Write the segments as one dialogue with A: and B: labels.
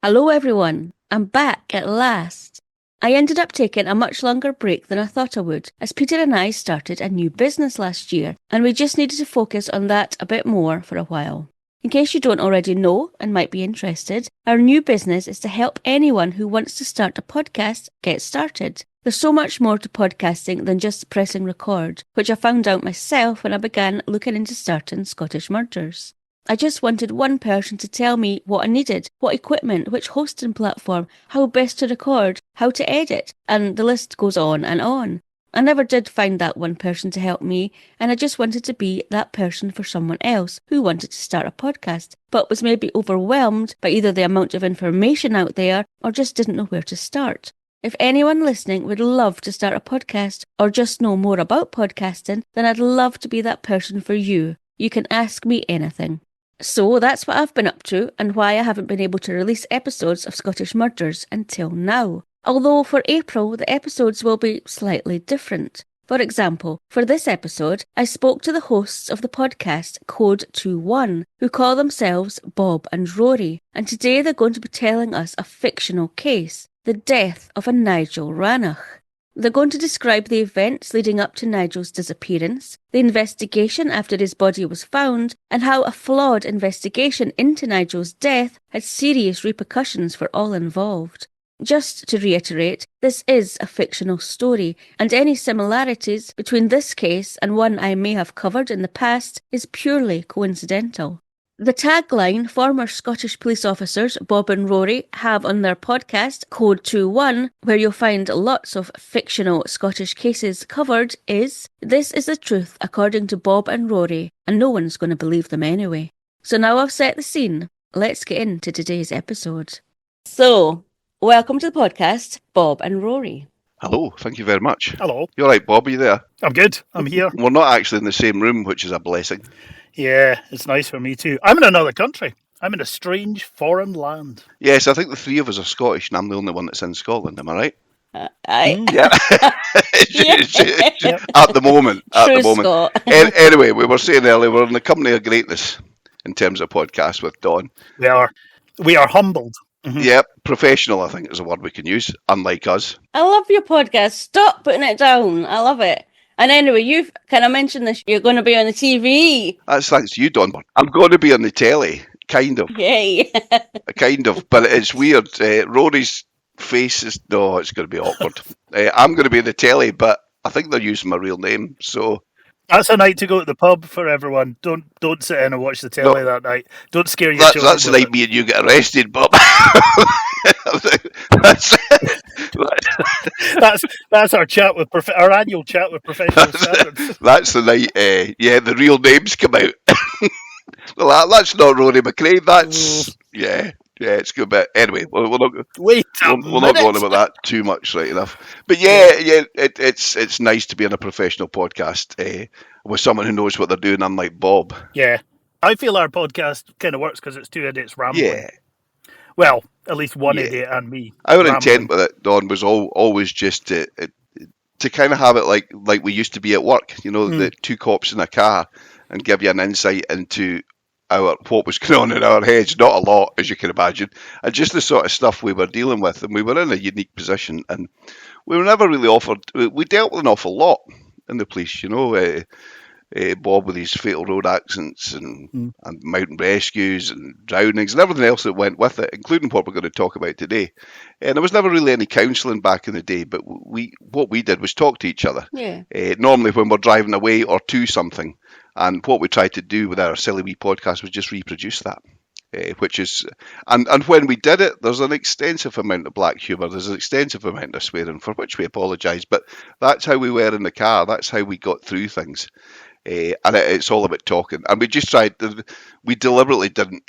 A: Hello everyone, I'm back at last. I ended up taking a much longer break than I thought I would, as Peter and I started a new business last year, and we just needed to focus on that a bit more for a while. In case you don't already know and might be interested, our new business is to help anyone who wants to start a podcast get started. There's so much more to podcasting than just pressing record, which I found out myself when I began looking into starting Scottish Murders. I just wanted one person to tell me what I needed, what equipment, which hosting platform, how best to record, how to edit, and the list goes on and on. I never did find that one person to help me, and I just wanted to be that person for someone else who wanted to start a podcast, but was maybe overwhelmed by either the amount of information out there or just didn't know where to start. If anyone listening would love to start a podcast or just know more about podcasting, then I'd love to be that person for you. You can ask me anything. So that's what I've been up to and why I haven't been able to release episodes of Scottish Murders until now. Although for April, the episodes will be slightly different. For example, for this episode, I spoke to the hosts of the podcast Code 21, who call themselves Bob and Rory, and today they're going to be telling us a fictional case, the death of a Nigel Rannoch. They're going to describe the events leading up to Nigel's disappearance, the investigation after his body was found, and how a flawed investigation into Nigel's death had serious repercussions for all involved. Just to reiterate, this is a fictional story, and any similarities between this case and one I may have covered in the past is purely coincidental. The tagline former Scottish police officers Bob and Rory have on their podcast, Code 21, where you'll find lots of fictional Scottish cases covered, is, "This is the truth according to Bob and Rory, and no one's going to believe them anyway." So now I've set the scene, let's get into today's episode. So, welcome to the podcast, Bob and Rory.
B: Hello, thank you very much.
C: Hello.
B: You all right, Bob? Are you there?
C: I'm good. I'm here.
B: We're not actually in the same room, which is a blessing.
C: Yeah, it's nice for me too. I'm in another country. I'm in a strange foreign land.
B: Yes, I think the three of us are Scottish, and I'm the only one that's in Scotland. Am I right?
A: Yeah.
B: At the moment.
A: True, Scott.
B: Anyway, we were saying earlier, we're in the company of greatness in terms of podcasts with Don.
C: We are humbled.
B: Mm-hmm. Yep, professional, I think is a word we can use, unlike us.
A: I love your podcast. Stop putting it down. I love it. And anyway, you've kind of mentioned this. You're going to be on the TV.
B: That's thanks to you, Don. I'm going to be on the telly, kind of.
A: Yay.
B: Kind of, but it's weird. Rory's face is... No, it's going to be awkward. I'm going to be on the telly, but I think they're using my real name, so...
C: That's a night to go to the pub for everyone. Don't sit in and watch the telly that night. Don't scare your children.
B: That's the night me and you get arrested, Bob.
C: That's our chat with our annual chat with professional servants.
B: That's the night. The real names come out. Well, that's not Rory McRae. That's it's good. But anyway, we're not going about that too much, right enough. But it's nice to be on a professional podcast with someone who knows what they're doing, unlike Bob.
C: Yeah, I feel our podcast kind of works because it's two idiots rambling.
B: Yeah.
C: Well, at least one idiot and me.
B: Our intent with it, Don, was always just to kind of have it like we used to be at work. You know, the two cops in a car, and give you an insight into what was going on in our heads. Not a lot, as you can imagine, and just the sort of stuff we were dealing with. And we were in a unique position, and we were never really offered. We dealt with an awful lot in the police, you know. Bob with his fatal road accidents and mountain rescues and drownings and everything else that went with it, including what we're going to talk about today. And there was never really any counselling back in the day, but what we did was talk to each other.
A: Yeah.
B: Normally when we're driving away or to something, and what we tried to do with our silly wee podcast was just reproduce that. Which is, and when we did it, there's an extensive amount of black humour, there's an extensive amount of swearing, for which we apologise, but that's how we were in the car, that's how we got through things. And it's all about talking. And we deliberately didn't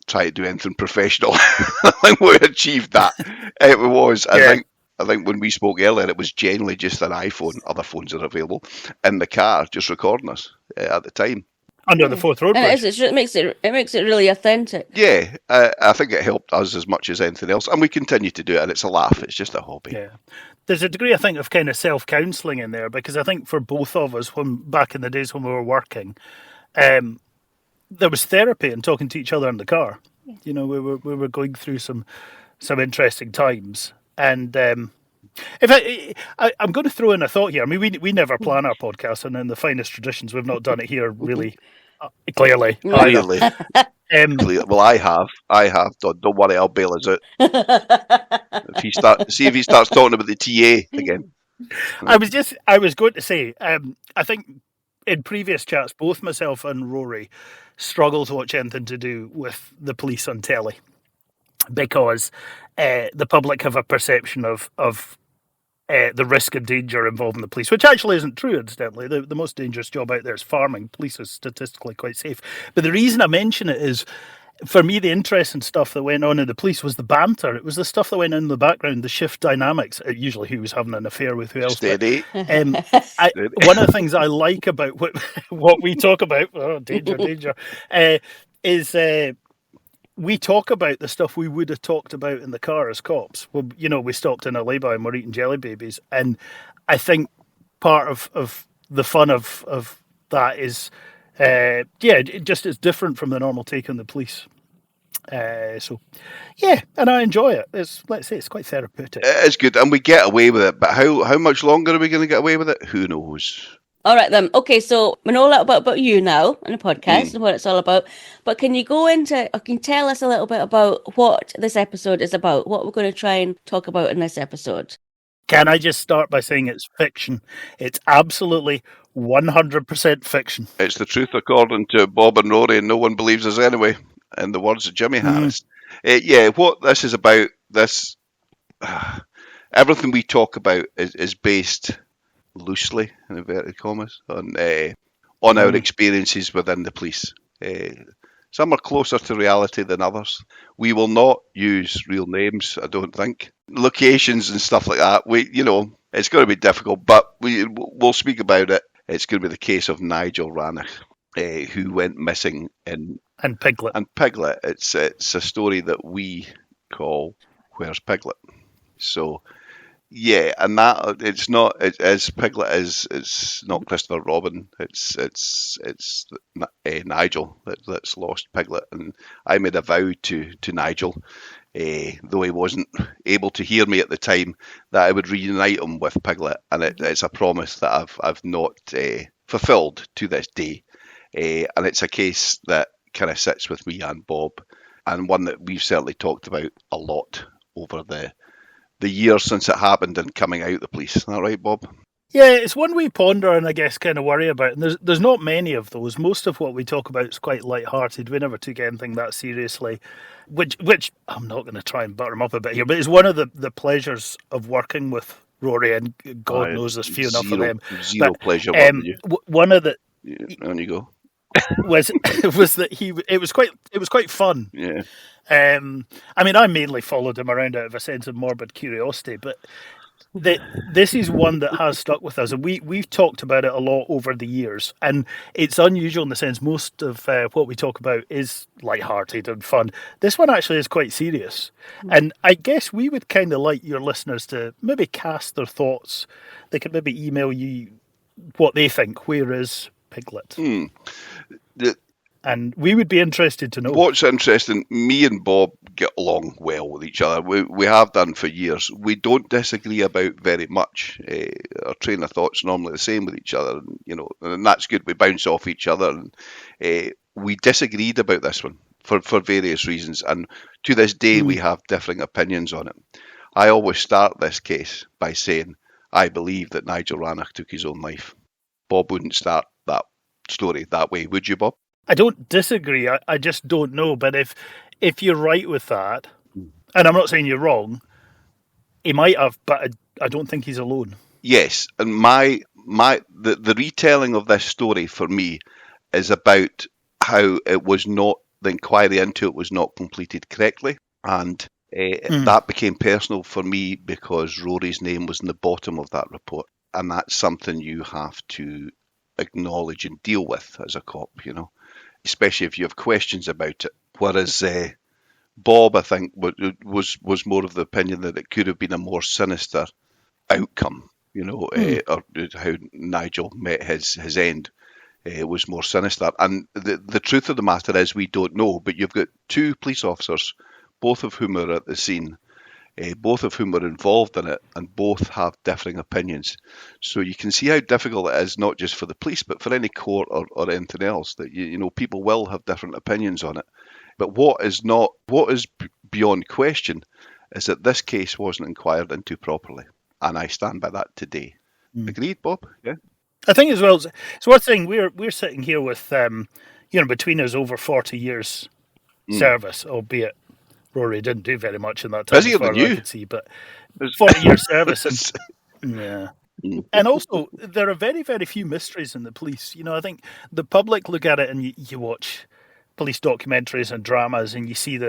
B: try to do anything professional. I think we achieved that. It was, I think when we spoke earlier, it was generally just an iPhone, other phones are available, in the car, just recording us at the time.
C: Under the Fourth Road Bridge.
A: It makes it really authentic.
B: Yeah, I think it helped us as much as anything else. And we continue to do it, and it's a laugh. It's just a hobby.
C: Yeah. There's a degree, I think, of kind of self-counselling in there, because I think for both of us, back in the days when we were working, there was therapy in talking to each other in the car. You know, we were going through some interesting times, and I'm going to throw in a thought here. I mean, we never plan our podcast, and in the finest traditions, we've not done it here really clearly either.
B: Clearly. Well, I have. Don't worry, I'll bail us out. If he starts talking about the TA again.
C: I was going to say, I think in previous chats, both myself and Rory struggle to watch anything to do with the police on telly, because the public have a perception of the risk and danger involved in the police, which actually isn't true, incidentally. The most dangerous job out there is farming. Police is statistically quite safe. But the reason I mention it is, for me, the interesting stuff that went on in the police was the banter. It was the stuff that went on in the background, the shift dynamics. Usually who was having an affair with who else.
B: Steady.
C: One of the things I like about what we talk about, danger, is we talk about the stuff we would have talked about in the car as cops. Well, you know, we stopped in a lay-by and we're eating jelly babies. And I think part of the fun of that is, it just is different from the normal take on the police. So, yeah, and I enjoy it. It's quite therapeutic.
B: It is good, and we get away with it. But how much longer are we going to get away with it? Who knows?
A: All right, then. Okay, so we know a little bit about you now and the podcast and what it's all about. But can you tell us a little bit about what this episode is about? What we're going to try and talk about in this episode?
C: Can I just start by saying it's fiction? It's absolutely 100% fiction.
B: It's the truth according to Bob and Rory, and no one believes us anyway, in the words of Jimmy Harris. What this is about, everything we talk about is based loosely, in inverted commas, on our experiences within the police. Some are closer to reality than others. We will not use real names, I don't think. Locations and stuff like that, it's going to be difficult, but we'll speak about it. It's going to be the case of Nigel Rannoch, who went missing in...
C: And Piglet.
B: It's a story that we call Where's Piglet? So... yeah, and that as Piglet is, it's not Christopher Robin. It's Nigel that's lost Piglet, and I made a vow to Nigel, though he wasn't able to hear me at the time, that I would reunite him with Piglet, and it's a promise that I've not fulfilled to this day, and it's a case that kind of sits with me and Bob, and one that we've certainly talked about a lot over the years since it happened and coming out of the police. Isn't that right, Bob?
C: Yeah, it's one we ponder and I guess kind of worry about. And there's not many of those. Most of what we talk about is quite light-hearted. We never took anything that seriously, which I'm not going to try and butter him up a bit here, but it's one of the pleasures of working with Rory, and God knows there's few enough of them.
B: Zero pleasure working with you.
C: One of the...
B: Yeah, on you go.
C: was that it was quite fun.
B: Yeah.
C: I mean, I mainly followed him around out of a sense of morbid curiosity, but this is one that has stuck with us, and we've talked about it a lot over the years, and it's unusual in the sense most of what we talk about is lighthearted and fun. This one actually is quite serious, and I guess we would kind of like your listeners to maybe cast their thoughts. They could maybe email you what they think. Where is Piglet? And we would be interested to know.
B: What's interesting, me and Bob get along well with each other. We have done for years. We don't disagree about very much. Our train of thought's normally the same with each other, and that's good. We bounce off each other. And, we disagreed about this one for various reasons, and to this day we have differing opinions on it. I always start this case by saying I believe that Nigel Rannoch took his own life. Bob wouldn't start that story that way, would you, Bob?
C: I don't disagree. I just don't know. But if you're right with that, and I'm not saying you're wrong, he might have, but I don't think he's alone.
B: Yes, and the retelling of this story for me is about how it was not, the inquiry into it was not completed correctly, and that became personal for me because Rory's name was in the bottom of that report, and that's something you have to acknowledge and deal with as a cop, especially if you have questions about it. Whereas Bob, I think, was more of the opinion that it could have been a more sinister outcome, or how Nigel met his end. was more sinister. And the truth of the matter is we don't know, but you've got two police officers, both of whom are at the scene, both of whom were involved in it, and both have differing opinions. So you can see how difficult it is, not just for the police, but for any court or anything else, that people will have different opinions on it. But what is beyond question is that this case wasn't inquired into properly, and I stand by that today. Agreed, Bob? Yeah.
C: I think as well, it's worth saying we're sitting here with between us over 40 years service, albeit Rory didn't do very much in that time,
B: Busier
C: as far
B: than
C: as
B: you.
C: I could see, but 40 years service. Yeah. And also, there are very, very few mysteries in the police. I think the public look at it and you watch police documentaries and dramas and you see in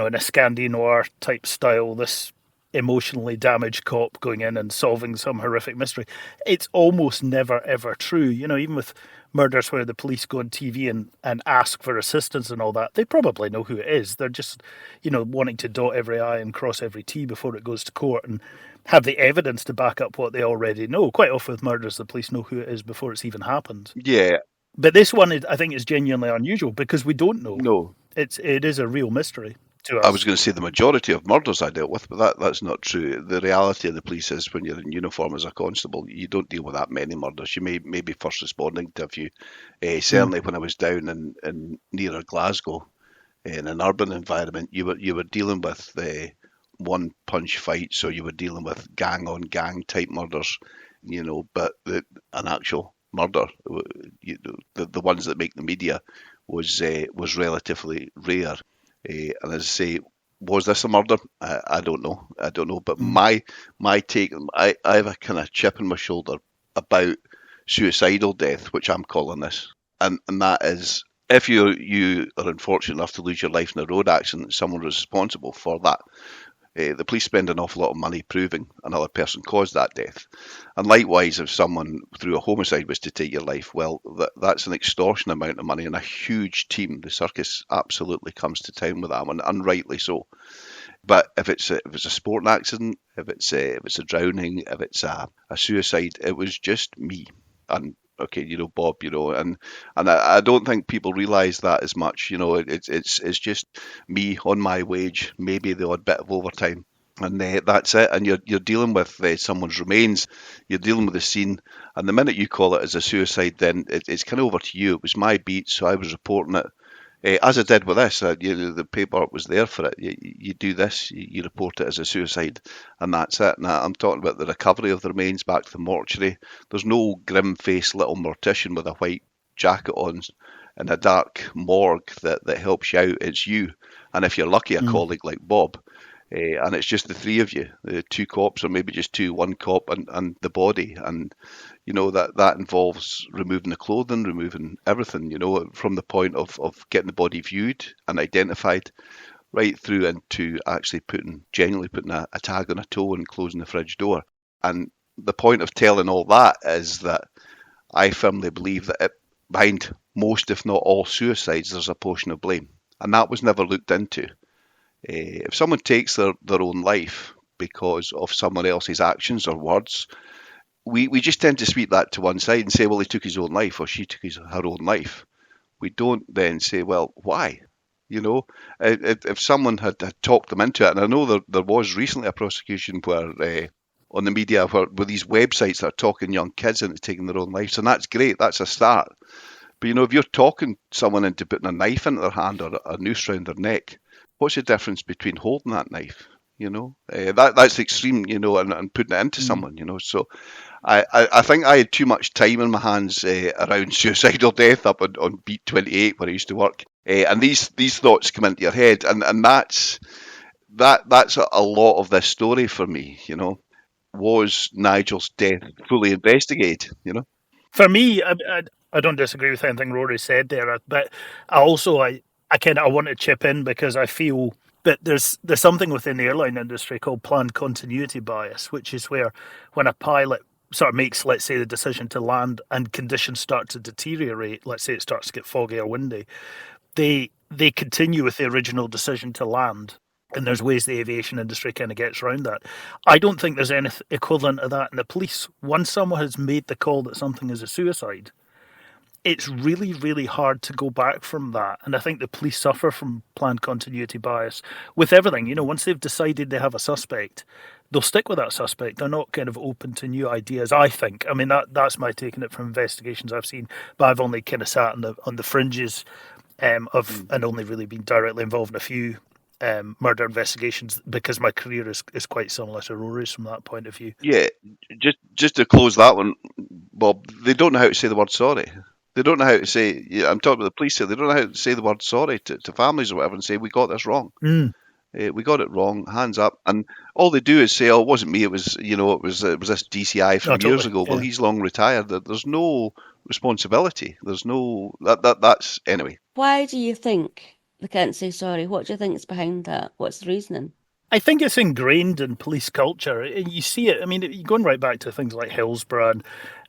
C: a Scandi noir type style, this emotionally damaged cop going in and solving some horrific mystery. It's almost never, ever true. Even with murders where the police go on TV and ask for assistance and all that, they probably know who it is. They're just, wanting to dot every I and cross every T before it goes to court and have the evidence to back up what they already know. Quite often with murders, the police know who it is before it's even happened.
B: Yeah.
C: But this one, I think, is genuinely unusual because we don't know.
B: No.
C: It is a real mystery to us.
B: I was going to say the majority of murders I dealt with, but that's not true. The reality of the police is when you're in uniform as a constable, you don't deal with that many murders. You may be first responding to a few. Certainly when I was down in nearer Glasgow, in an urban environment, you were dealing with one punch fights, so you were dealing with gang on gang type murders, but an actual murder, the ones that make the media, was relatively rare. And as I say, was this a murder? I don't know. But my take, I have a kind of chip in my shoulder about suicidal death, which I'm calling this, and that is, if you are unfortunate enough to lose your life in a road accident, someone was responsible for that. The police spend an awful lot of money proving another person caused that death. And likewise, if someone through a homicide was to take your life, well, that's an extortion amount of money and a huge team. The circus absolutely comes to town with that one, and rightly so. But if it's a sporting accident, if it's a drowning, if it's a suicide, it was just me. And okay, Bob, and I don't think people realise that as much. It's just me on my wage, maybe the odd bit of overtime, and that's it. And you're dealing with someone's remains, you're dealing with the scene, and the minute you call it as a suicide, then it's kind of over to you. It was my beat, so I was reporting it. As I did with this, the paperwork was there for it. You do this, you report it as a suicide, and that's it. Now, I'm talking about the recovery of the remains back to the mortuary. There's no grim-faced little mortician with a white jacket on in a dark morgue that helps you out. It's you, and if you're lucky, a colleague like Bob. And it's just the three of you, the two cops, or maybe just one cop and the body. And, that involves removing the clothing, removing everything, from the point of getting the body viewed and identified right through into actually genuinely putting a tag on a toe and closing the fridge door. And the point of telling all that is that I firmly believe that behind most, if not all, suicides, there's a portion of blame. And that was never looked into. If someone takes their own life because of someone else's actions or words, we just tend to sweep that to one side and say, well, he took his own life or she took her own life. We don't then say, well, why? If someone had talked them into it, and I know there was recently a prosecution where on the media where these websites that are talking young kids into taking their own lives, and that's great, that's a start. But, if you're talking someone into putting a knife into their hand or a noose around their neck, what's the difference between holding that knife? That's extreme, and putting it into someone, So I think I had too much time in my hands around suicidal death up on Beat 28 where I used to work. And these thoughts come into your head. And that's a lot of this story for me, Was Nigel's death fully investigated,
C: For me, I don't disagree with anything Rory said there, but I want to chip in because I feel that there's something within the airline industry called planned continuity bias, which is where when a pilot sort of makes, let's say, the decision to land and conditions start to deteriorate, let's say it starts to get foggy or windy, they continue with the original decision to land. And there's ways the aviation industry kind of gets around that. I don't think there's any equivalent of that in the police. Once someone has made the call that something is a suicide, it's really, really hard to go back from that. And I think the police suffer from planned continuity bias with everything. Once they've decided they have a suspect, they'll stick with that suspect. They're not kind of open to new ideas, I think. I mean, that's my taking it from investigations I've seen, but I've only kind of sat on the fringes of and only really been directly involved in a few murder investigations because my career is quite similar to Rory's from that point of view.
B: Yeah, just to close that one, Bob, they don't know how to say the word sorry. They don't know how to say, I'm talking about the police here, they don't know how to say the word sorry to families or whatever and say, we got this wrong. We got it wrong, hands up. And all they do is say, oh, it wasn't me, it was this DCI from years ago. Well, he's long retired. There's no responsibility. There's no, that's, anyway.
A: Why do you think they can't say sorry? What do you think is behind that? What's the reasoning?
C: I think it's ingrained in police culture. You see it, I mean, you're going right back to things like Hillsborough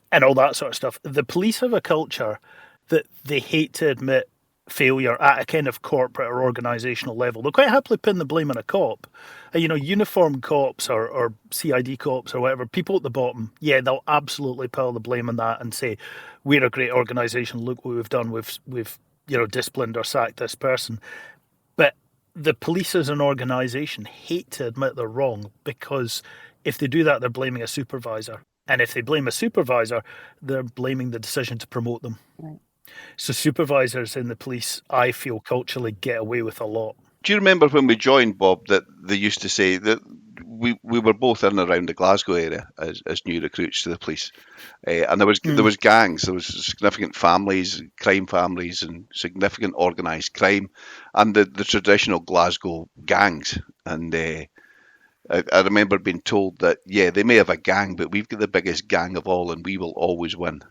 C: and all that sort of stuff. The police have a culture that they hate to admit failure at a kind of corporate or organisational level. They'll quite happily pin the blame on a cop. Uniformed cops or CID cops or whatever, people at the bottom, yeah, they'll absolutely pile the blame on that and say, we're a great organisation, look what we've done, we've disciplined or sacked this person. But the police as an organisation hate to admit they're wrong, because if they do that, they're blaming a supervisor. And if they blame a supervisor, they're blaming the decision to promote them.
A: Right.
C: So supervisors in the police, I feel, culturally get away with a lot.
B: Do you remember when we joined, Bob, that they used to say that we were both in and around the Glasgow area as new recruits to the police, and there was gangs, there was significant families, crime families, and significant organised crime, and the traditional Glasgow gangs. And I remember being told that, yeah, they may have a gang, but we've got the biggest gang of all, and we will always win.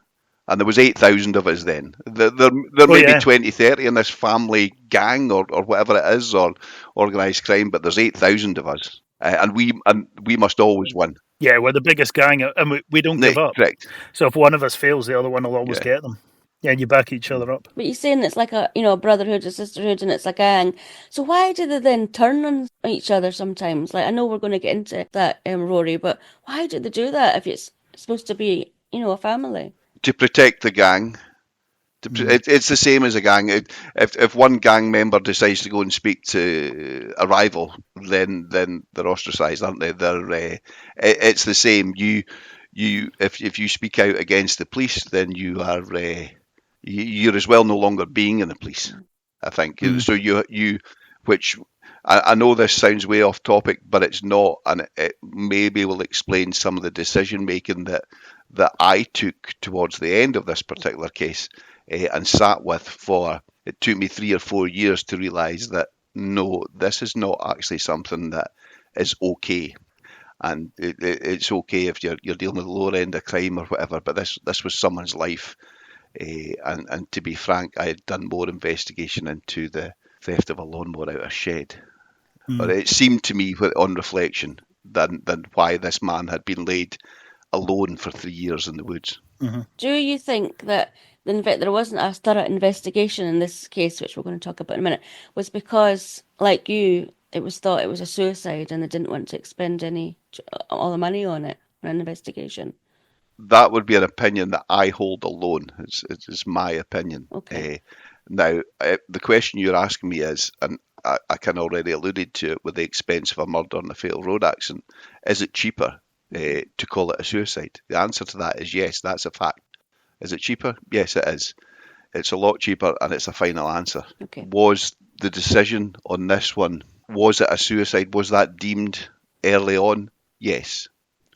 B: And there was 8,000 of us then. There may be 20, 30 in this family gang or whatever it is, or organised crime, but there's 8,000 of us. And we must always win.
C: Yeah, we're the biggest gang, and we don't give up.
B: Correct.
C: So if one of us fails, the other one will always get them. Yeah, and you back each other up.
A: But you're saying it's like a brotherhood, a sisterhood, and it's a gang. So why do they then turn on each other sometimes? Like, I know we're going to get into that, Rory, but why do they do that if it's supposed to be, a family?
B: To protect the gang. It's the same as a gang. If one gang member decides to go and speak to a rival, then they're ostracised, aren't they? It's the same. If you speak out against the police, then you're as well no longer being in the police, I think. So which I know this sounds way off topic, but it's not, and it maybe will explain some of the decision making that I took towards the end of this particular case, and sat with for. It took me 3 or 4 years to realise that no, this is not actually something that is okay. And it's okay if you're dealing with the lower end of crime or whatever, but this was someone's life. And to be frank, I had done more investigation into the theft of a lawnmower out of a shed. But it seemed to me, on reflection, than why this man had been laid alone for 3 years in the woods.
A: Mm-hmm. Do you think that in fact there wasn't a thorough investigation in this case, which we're going to talk about in a minute, was because, like you, it was thought it was a suicide and they didn't want to expend all the money on it, on an investigation?
B: That would be an opinion that I hold alone. It's my opinion.
A: Okay.
B: Now, the question you're asking me is, and I kind of already alluded to it with the expense of a murder and a fatal road accident, is it cheaper to call it a suicide? The answer to that is yes, that's a fact. Is it cheaper? Yes, it is. It's a lot cheaper, and it's a final answer.
A: Okay.
B: Was the decision on this one, was it a suicide? Was that deemed early on? Yes.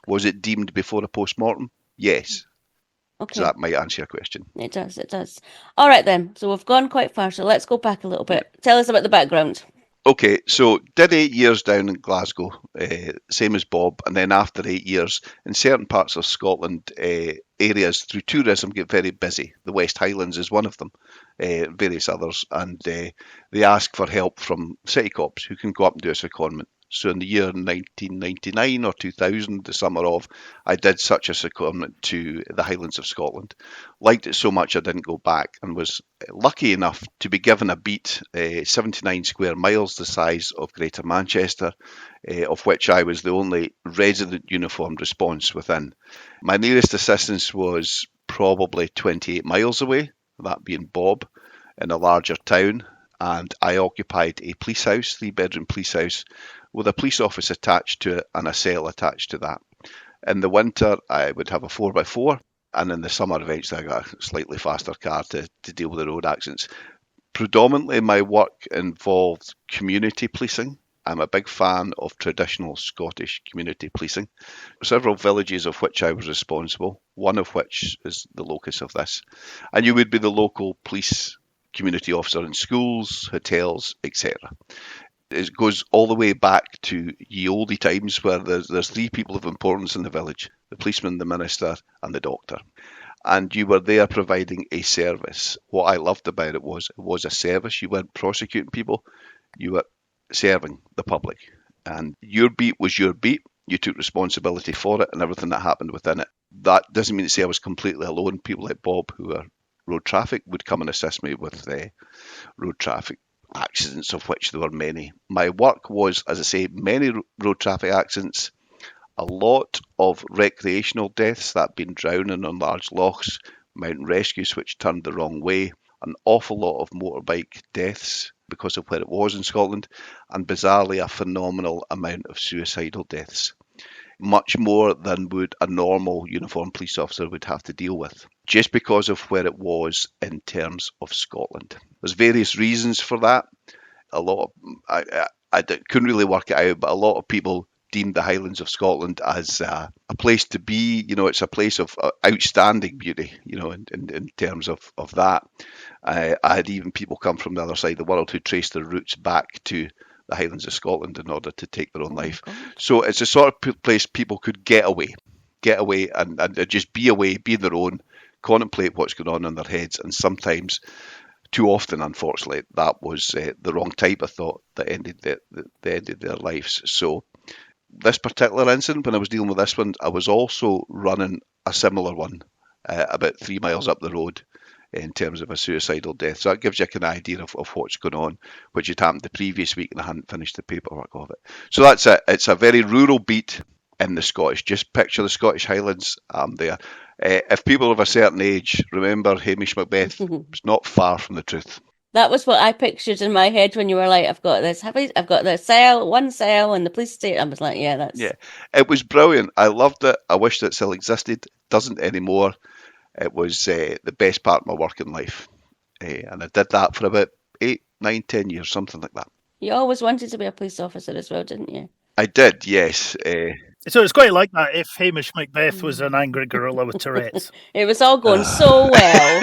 B: Was it deemed before a post-mortem? Yes.
A: Okay.
B: So that might answer your question.
A: It does. All right then. So we've gone quite far. So let's go back a little bit. Tell us about the background.
B: Okay, so did 8 years down in Glasgow, same as Bob, and then after 8 years, in certain parts of Scotland, areas through tourism get very busy. The West Highlands is one of them, various others, and they ask for help from city cops who can go up and do a secondment. So in the year 1999 or 2000, the summer of, I did such a secondment to the Highlands of Scotland. Liked it so much I didn't go back, and was lucky enough to be given a beat, 79 square miles, the size of Greater Manchester, of which I was the only resident uniformed response within. My nearest assistance was probably 28 miles away, that being Bob, in a larger town, and I occupied a police house, 3-bedroom police house, with a police office attached to it and a cell attached to that. In the winter, I would have a 4x4, and in the summer, eventually, I got a slightly faster car to deal with the road accidents. Predominantly, my work involved community policing. I'm a big fan of traditional Scottish community policing. Several villages of which I was responsible, one of which is the locus of this. And you would be the local police community officer in schools, hotels, etc. It goes all the way back to ye olde times where there's 3 people of importance in the village: the policeman, the minister, and the doctor. And you were there providing a service. What I loved about it was a service. You weren't prosecuting people, you were serving the public. And your beat was your beat. You took responsibility for it and everything that happened within it. That doesn't mean to say I was completely alone. People like Bob, who are road traffic, would come and assist me with road traffic accidents, of which there were many. My work was, as I say, many road traffic accidents, a lot of recreational deaths, that being drowning on large lochs, mountain rescues which turned the wrong way, an awful lot of motorbike deaths because of where it was in Scotland, and bizarrely a phenomenal amount of suicidal deaths. Much more than would a normal uniformed police officer would have to deal with, just because of where it was in terms of Scotland. There's various reasons for that. A lot of, I couldn't really work it out, but a lot of people deemed the Highlands of Scotland as a place to be. You know, it's a place of outstanding beauty, you know, in terms of that. I had even people come from the other side of the world who traced their roots back to the Highlands of Scotland in order to take their own life. So it's a sort of place people could get away and just be away, be their own, contemplate what's going on in their heads. And sometimes, too often, unfortunately, that was the wrong type of thought that ended their lives. So this particular incident, when I was dealing with this one, I was also running a similar one about 3 miles up the road in terms of a suicidal death. So that gives you an idea of what's going on, which had happened the previous week, and I hadn't finished the paperwork of it. So that's it. It's a very rural beat in the Scottish. Just picture the Scottish Highlands there. If people of a certain age remember Hamish Macbeth, it's not far from the truth.
A: That was what I pictured in my head when you were like, I've got the cell, one cell, and the police station. I was like, yeah, that's...
B: Yeah, it was brilliant. I loved it. I wish that it still existed. It doesn't anymore. It was the best part of my working life. And I did that for about 8, 9, 10 years, something like that.
A: You always wanted to be a police officer as well, didn't you?
B: I did, yes.
C: So it's quite like that if Hamish Macbeth was an angry gorilla with Tourette's.
A: It was all going so well.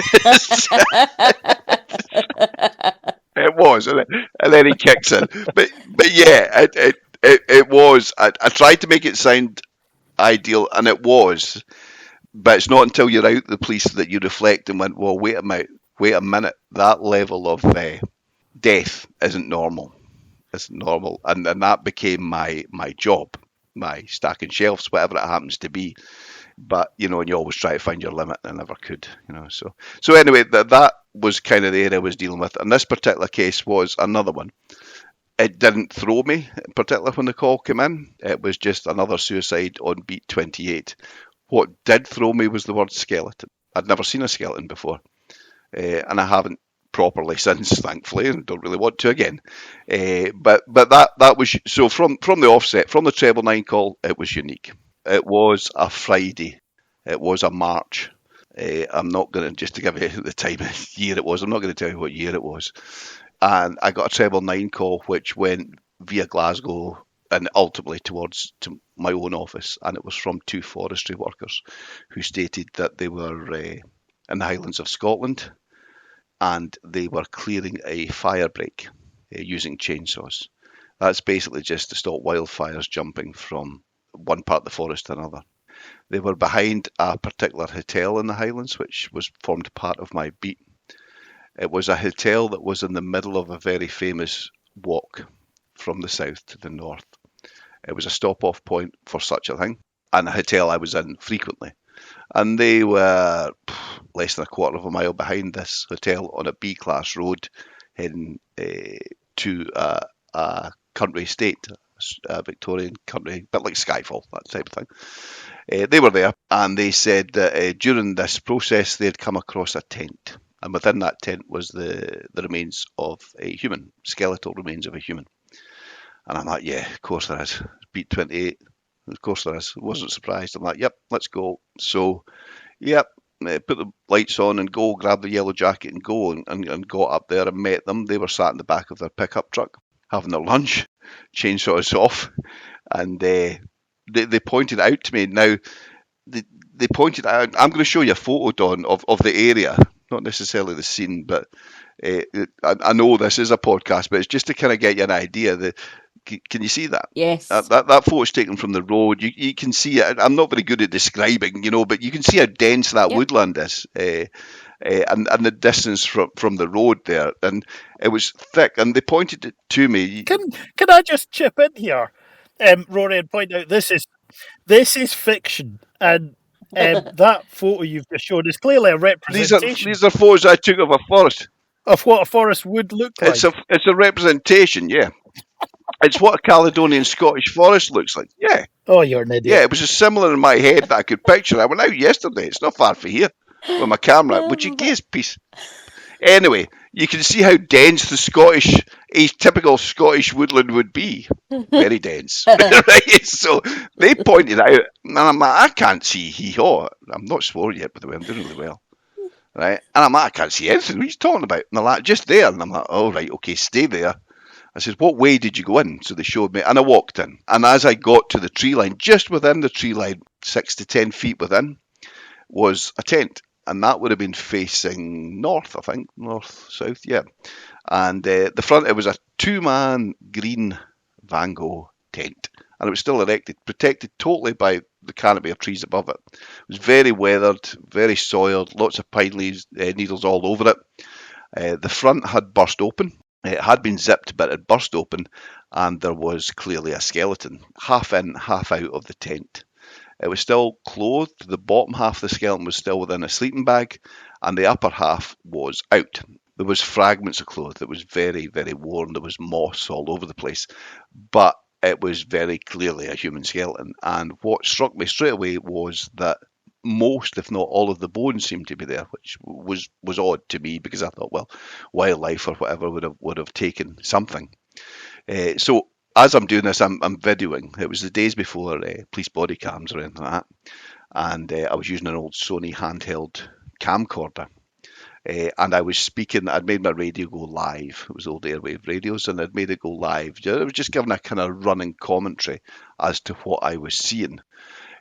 B: It was, and then he kicks in. But yeah, it was. I tried to make it sound ideal, and it was. But it's not until you're out the police that you reflect and went, well, wait a minute. That level of death isn't normal. Isn't normal, and that became my job, my stacking shelves, whatever it happens to be. But you know, and you always try to find your limit, and I never could. You know, so anyway, that was kind of the area I was dealing with, and this particular case was another one. It didn't throw me, particularly when the call came in. It was just another suicide on beat 28. What did throw me was the word skeleton. I'd never seen a skeleton before, and I haven't properly since, thankfully, and don't really want to again. But that was, so from the offset, from the treble 9 call, it was unique. It was a Friday. It was a March. I'm not going to, just to give you the time of year it was, I'm not going to tell you what year it was. And I got a treble 9 call, which went via Glasgow and ultimately to my own office, and it was from 2 forestry workers who stated that they were in the Highlands of Scotland, and they were clearing a fire break using chainsaws. That's basically just to stop wildfires jumping from one part of the forest to another. They were behind a particular hotel in the Highlands, which was formed part of my beat. It was a hotel that was in the middle of a very famous walk from the south to the north. It was a stop-off point for such a thing, and a hotel I was in frequently. And they were less than a quarter of a mile behind this hotel on a B-class road heading to a country estate, a Victorian country, a bit like Skyfall, that type of thing. They were there, and they said that during this process they'd come across a tent. And within that tent was the remains of a human, skeletal remains of a human. And I'm like, yeah, of course there is. Beat 28. Of course there is. I wasn't surprised. I'm like, yep, let's go. So, yep, put the lights on and go, grab the yellow jacket and go, and got up there and met them. They were sat in the back of their pickup truck having their lunch, chainsaw us off, and they pointed out to me. Now, they pointed out, I'm going to show you a photo, Don, of the area, not necessarily the scene, but I know this is a podcast, but it's just to kind of get you an idea. Can you see that?
A: Yes.
B: That photo's taken from the road. You can see it. I'm not very good at describing, but you can see how dense that woodland is. And the distance from the road there, and it was thick. And they pointed it to me.
C: Can I just chip in here, Rory, and point out this is fiction, and that photo you've just shown is clearly a representation.
B: These are photos I took of a forest.
C: Of what a forest would look like.
B: It's a representation, yeah. It's what a Caledonian Scottish forest looks like, yeah.
C: Oh, you're an idiot.
B: Yeah, it was just similar in my head that I could picture. I went out yesterday. It's not far from here with my camera. Would you gaze, piece? Anyway, you can see how dense the typical Scottish woodland would be. Very dense. Right? So they pointed out, and I'm like, I can't see hee-haw. I'm not swore yet, by the way. I'm doing really well. Right? And I'm like, I can't see anything. What are you talking about? And they're like, just there. And I'm like, oh, right, okay, stay there. I said, what way did you go in? So they showed me, and I walked in. And as I got to the tree line, just within the tree line, 6 to 10 feet within, was a tent. And that would have been facing north, I think, north-south, yeah. And the front, it was a 2-man green Van Gogh tent. And it was still erected, protected totally by the canopy of trees above it. It was very weathered, very soiled, lots of pine leaves, needles all over it. The front had burst open. It had been zipped, but it burst open, and there was clearly a skeleton, half in, half out of the tent. It was still clothed. The bottom half of the skeleton was still within a sleeping bag, and the upper half was out. There was fragments of cloth. It was very, very worn. There was moss all over the place, but it was very clearly a human skeleton. And what struck me straight away was that most, if not all, of the bones seemed to be there, which was odd to me, because I thought, well, wildlife or whatever would have taken something. So as I'm doing this, I'm videoing. It was the days before police body cams or anything like that, and I was using an old Sony handheld camcorder. And I was speaking. I'd made my radio go live. It was old airwave radios, and I'd made it go live. I was just giving a kind of running commentary as to what I was seeing.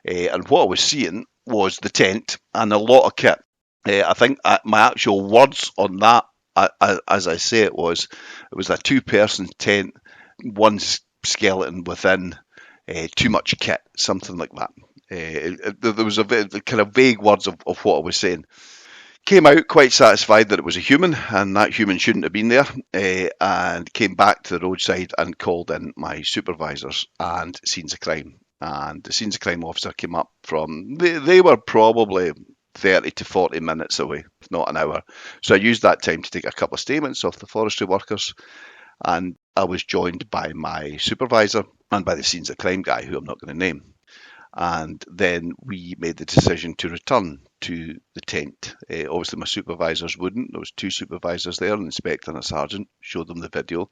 B: And what I was seeing was the tent and a lot of kit. I think my actual words on that, as I say it was a 2-person tent, one skeleton within, too much kit, something like that. There was a kind of vague words of what I was saying. Came out quite satisfied that it was a human, and that human shouldn't have been there, and came back to the roadside and called in my supervisors and scenes of crime. And the scenes of crime officer came up from, they were probably 30 to 40 minutes away, if not an hour. So I used that time to take a couple of statements off the forestry workers, and I was joined by my supervisor and by the scenes of crime guy, who I'm not going to name. And then we made the decision to return to the tent. Obviously, my supervisors wouldn't. There was 2 supervisors there, an inspector and a sergeant. Showed them the video.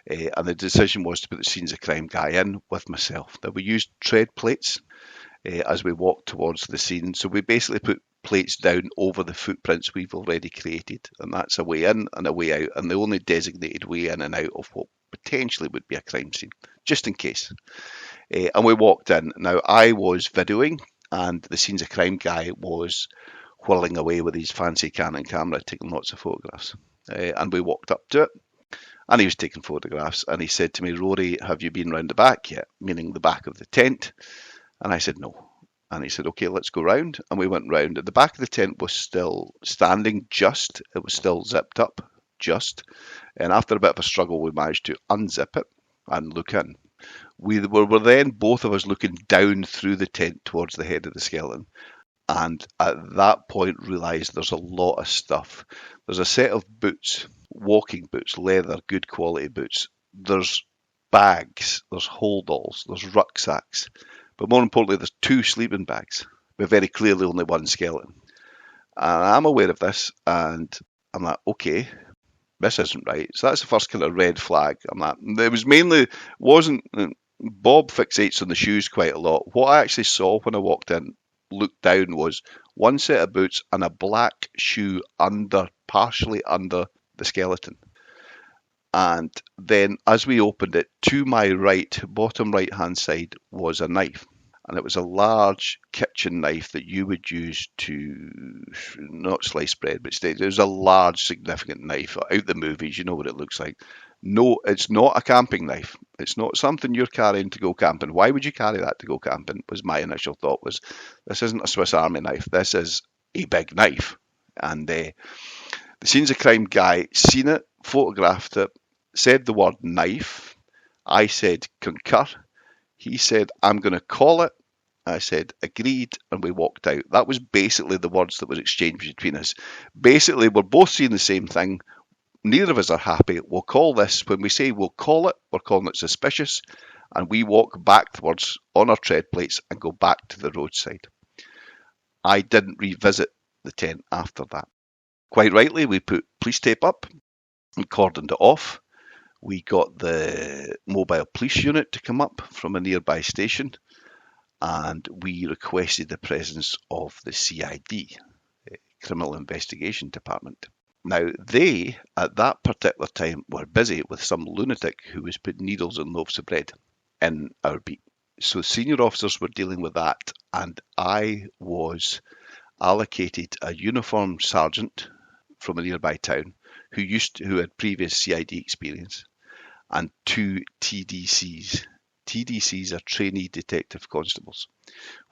B: And the decision was to put the scenes of crime guy in with myself. Now, we used tread plates as we walked towards the scene. So we basically put plates down over the footprints we've already created. And that's a way in and a way out. And the only designated way in and out of what potentially would be a crime scene, just in case. And we walked in. Now, I was videoing, and the scenes of crime guy was whirling away with his fancy Canon camera, taking lots of photographs. And we walked up to it, and he was taking photographs. And he said to me, Rory, have you been round the back yet? Meaning the back of the tent. And I said, no. And he said, okay, let's go round. And we went round. At the back of the tent was still standing just. It was still zipped up just. And after a bit of a struggle, we managed to unzip it and look in. We were then, both of us, looking down through the tent towards the head of the skeleton. And at that point, realised there's a lot of stuff. There's a set of boots, walking boots, leather, good quality boots. There's bags, there's holdalls, there's rucksacks. But more importantly, there's 2 sleeping bags, but very clearly only one skeleton. And I'm aware of this, and I'm like, okay, this isn't right. So that's the first kind of red flag. I'm like, it was mainly, wasn't, Bob fixates on the shoes quite a lot. What I actually saw when I walked in, looked down, was one set of boots and a black shoe partially under the skeleton. And then as we opened it, to my right, bottom right hand side, was a knife. And it was a large kitchen knife that you would use to not slice bread, but it was a large, significant knife. Out the movies, you know what it looks like. No, it's not a camping knife. It's not something you're carrying to go camping. Why would you carry that to go camping? Was my initial thought. Was this isn't a Swiss Army knife. This is a big knife. And the scenes of crime guy seen it, photographed it, said the word knife. I said concur. He said, I'm going to call it. I said, agreed, and we walked out. That was basically the words that were exchanged between us. Basically, we're both seeing the same thing. Neither of us are happy. We'll call this, when we say we'll call it, we're calling it suspicious, and we walk backwards on our tread plates and go back to the roadside. I didn't revisit the tent after that. Quite rightly, we put police tape up and cordoned it off. We got the mobile police unit to come up from a nearby station, and we requested the presence of the CID, Criminal Investigation Department. Now, they, at that particular time, were busy with some lunatic who was putting needles in loaves of bread in our beat. So senior officers were dealing with that, and I was allocated a uniformed sergeant from a nearby town who had previous CID experience, and 2 TDCs. TDCs are trainee detective constables.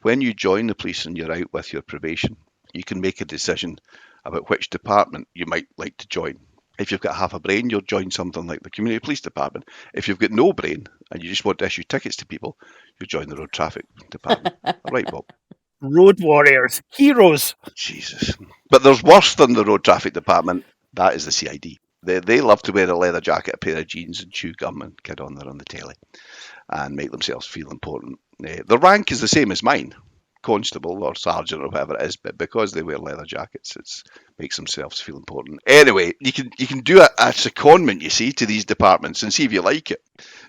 B: When you join the police and you're out with your probation, you can make a decision about which department you might like to join. If you've got half a brain, you'll join something like the community police department. If you've got no brain and you just want to issue tickets to people, you join the road traffic department. Right, Bob?
C: Road warriors, heroes.
B: Jesus. But there's worse than the road traffic department. That is the CID. They love to wear a leather jacket, a pair of jeans, and chew gum and kid on there on the telly and make themselves feel important. The rank is the same as mine, constable or sergeant or whatever it is, but because they wear leather jackets, it makes themselves feel important. Anyway, you can do a secondment, you see, to these departments and see if you like it.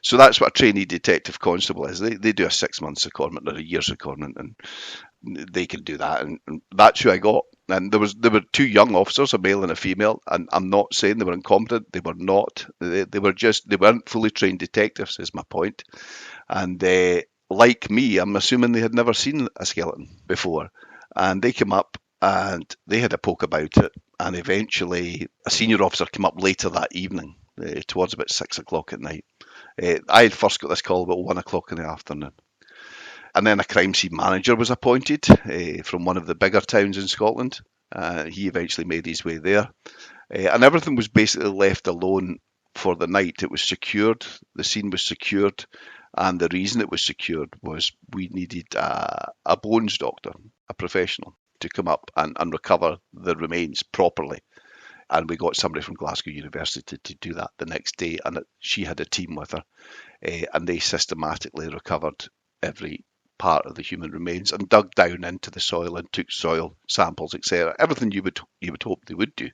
B: So that's what a trainee detective constable is. They do a 6-month secondment or a year secondment, and they can do that, and that's who I got. And there were 2 young officers, a male and a female, and I'm not saying they were incompetent. They were not. They weren't fully trained detectives, is my point. And like me, I'm assuming they had never seen a skeleton before. And they came up and they had a poke about it. And eventually, a senior officer came up later that evening, towards about 6 o'clock at night. I had first got this call about 1 o'clock in the afternoon. And then a crime scene manager was appointed from one of the bigger towns in Scotland. He eventually made his way there. And everything was basically left alone for the night. It was secured. The scene was secured. And the reason it was secured was we needed a bones doctor, a professional, to come up and recover the remains properly. And we got somebody from Glasgow University to do that the next day. And she had a team with her. And they systematically recovered every part of the human remains and dug down into the soil and took soil samples, etc. Everything you would hope they would do.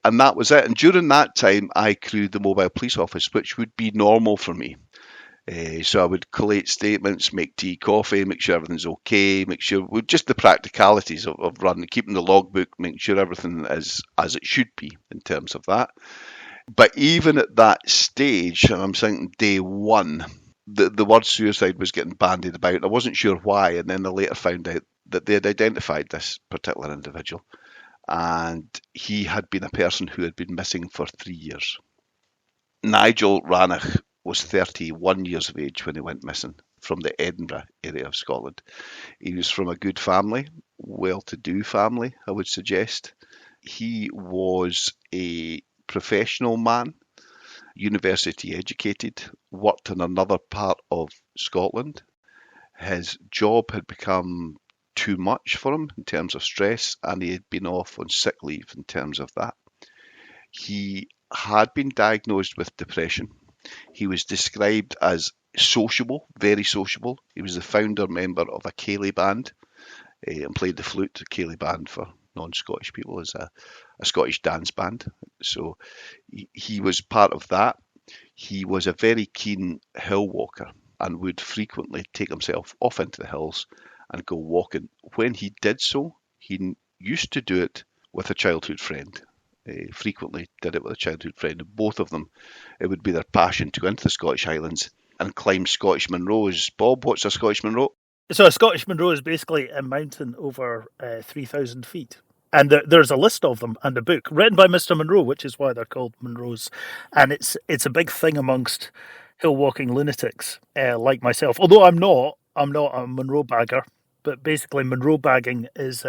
B: And that was it. And during that time, I crewed the mobile police office, which would be normal for me. So I would collate statements, make tea, coffee, make sure everything's okay, make sure just the practicalities of running, keeping the logbook, making sure everything is as it should be in terms of that. But even at that stage, and I'm saying day 1, the word suicide was getting bandied about. I wasn't sure why, and then I later found out that they had identified this particular individual, and he had been a person who had been missing for 3 years. Nigel Rannoch was 31 years of age when he went missing from the Edinburgh area of Scotland. He was from a good family, well-to-do family, I would suggest. He was a professional man, university educated, worked in another part of Scotland. His job had become too much for him in terms of stress, and he had been off on sick leave in terms of that. He had been diagnosed with depression. He was described as sociable, very sociable. He was the founder member of a Ceilidh band and played the flute, the Ceilidh band, for non-Scottish people is a Scottish dance band. So he was part of that. He was a very keen hill walker and would frequently take himself off into the hills and go walking. When he did so, he used to do it with a childhood friend. Frequently did it with a childhood friend. Both of them, it would be their passion to go into the Scottish Highlands and climb Scottish Munros. Bob, what's a Scottish Munro?
C: So a Scottish Munro is basically a mountain over 3,000 feet. And there's a list of them and a book written by Mr. Munro, which is why they're called Munros. And it's a big thing amongst hill walking lunatics like myself. Although I'm not a Munro bagger. But basically, Munro bagging is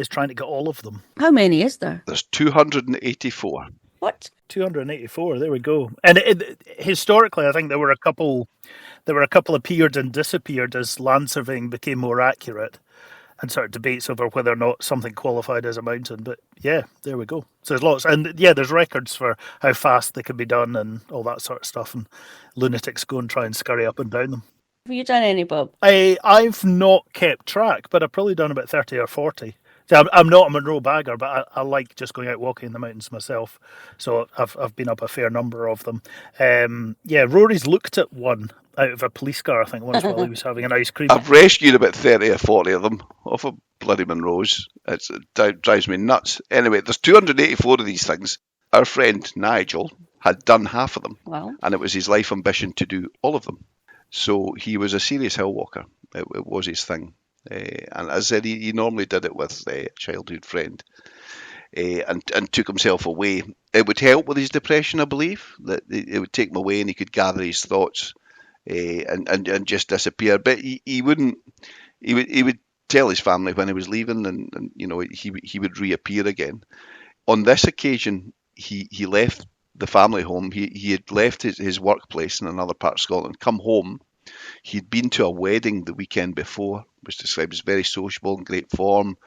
C: trying to get all of them.
A: How many is there?
B: There's 284.
A: What?
C: 284. There we go. And historically, I think there were a couple appeared and disappeared as land surveying became more accurate, and sort of debates over whether or not something qualified as a mountain. But yeah, there we go. So there's lots, and yeah, there's records for how fast they can be done and all that sort of stuff. And lunatics go and try and scurry up and down them.
A: Have you done any, Bob?
C: I've not kept track, but I've probably done about 30 or 40. So I'm not a Munro bagger, but I like just going out walking in the mountains myself. So I've been up a fair number of them. Rory's looked at one out of a police car, I think, once while he was having an ice cream.
B: I've rescued about 30 or 40 of them off of bloody Munros. It drives me nuts. Anyway, there's 284 of these things. Our friend Nigel had done half of them.
A: Wow.
B: And it was his life ambition to do all of them. So he was a serious hill walker. It was his thing. And as I said, he normally did it with a childhood friend and took himself away. It would help with his depression, I believe, that it would take him away and he could gather his thoughts and just disappear. But he wouldn't. He would tell his family when he was leaving, and you know he would reappear again. On this occasion, he left the family home. He had left his workplace in another part of Scotland, come home. He'd been to a wedding the weekend before, was described as very sociable and great form.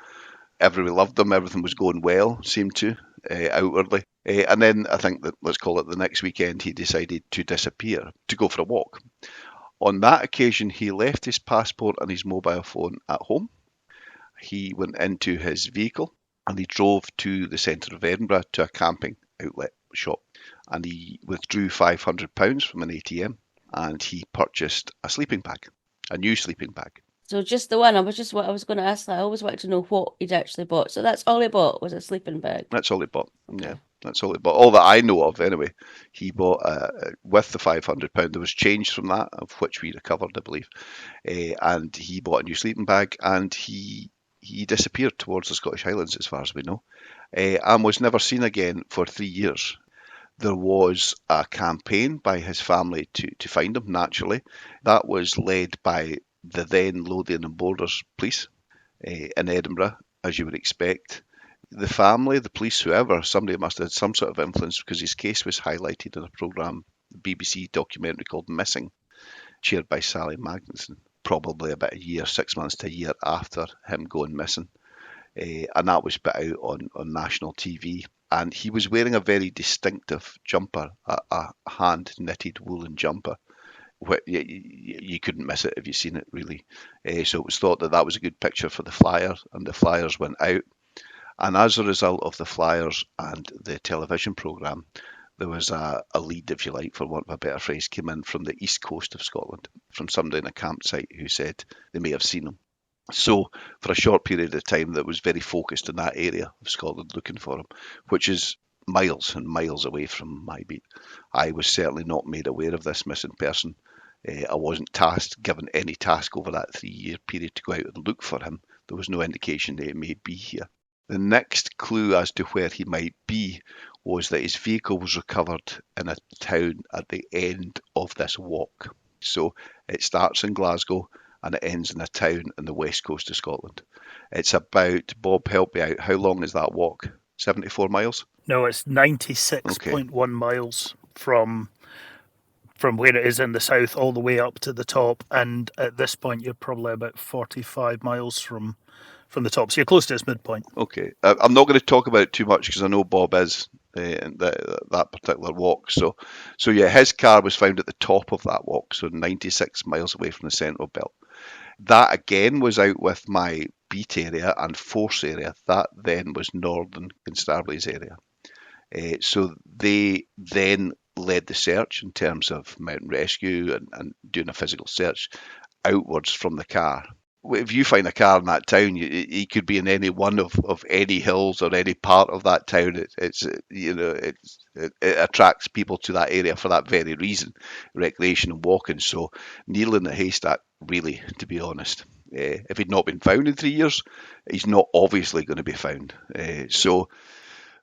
B: Everybody loved him. Everything was going well, seemed to, outwardly. And then I think that, let's call it the next weekend, he decided to disappear, to go for a walk. On that occasion, he left his passport and his mobile phone at home. He went into his vehicle and he drove to the centre of Edinburgh to a camping outlet shop. And he withdrew £500 from an ATM and he purchased a sleeping bag, a new sleeping bag.
A: So just the one. I was going to ask that. I always wanted to know what he'd actually bought. So that's all he bought, was a sleeping bag.
B: That's all he bought. Okay. Yeah, that's all he bought. All that I know of, anyway. He bought with the £500. There was change from that, of which we recovered, I believe. And he bought a new sleeping bag, and he disappeared towards the Scottish Highlands, as far as we know, and was never seen again for 3 years. There was a campaign by his family to find him, naturally. That was led by the then Lothian and Borders police in Edinburgh, as you would expect. The family, the police, whoever, somebody must have had some sort of influence because his case was highlighted in a programme, the BBC documentary called Missing, chaired by Sally Magnuson, probably about a year, 6 months to a year after him going missing. And that was put out on national TV. And he was wearing a very distinctive jumper, a hand-knitted woolen jumper. You couldn't miss it if you'd seen it, really. So it was thought that was a good picture for the flyer, and the flyers went out. And as a result of the flyers and the television programme, there was a lead, if you like, for want of a better phrase, came in from the east coast of Scotland, from somebody in a campsite who said they may have seen him. So for a short period of time, that was very focused in that area of Scotland looking for him, which is miles and miles away from my beat. I was certainly not made aware of this missing person. I wasn't given any task over that 3-year period to go out and look for him. There was no indication that he may be here. The next clue as to where he might be was that his vehicle was recovered in a town at the end of this walk. So it starts in Glasgow and it ends in a town in the west coast of Scotland. It's about, Bob, help me out, how long is that walk? 74 miles?
C: No, it's 96.1 miles from where it is in the south all the way up to the top. And at this point, you're probably about 45 miles from the top. So you're close to its midpoint.
B: Okay. I'm not going to talk about it too much because I know Bob is in that particular walk. So yeah, his car was found at the top of that walk, so 96 miles away from the central belt. That again was out with my beat area and force area. That then was Northern Constabulary's area. So they then led the search in terms of mountain rescue and doing a physical search outwards from the car. If you find a car in that town, he could be in any one of any hills or any part of that town. It attracts people to that area for that very reason, recreation and walking. So needle in the haystack, really, to be honest. If he'd not been found in 3 years, he's not obviously going to be found. So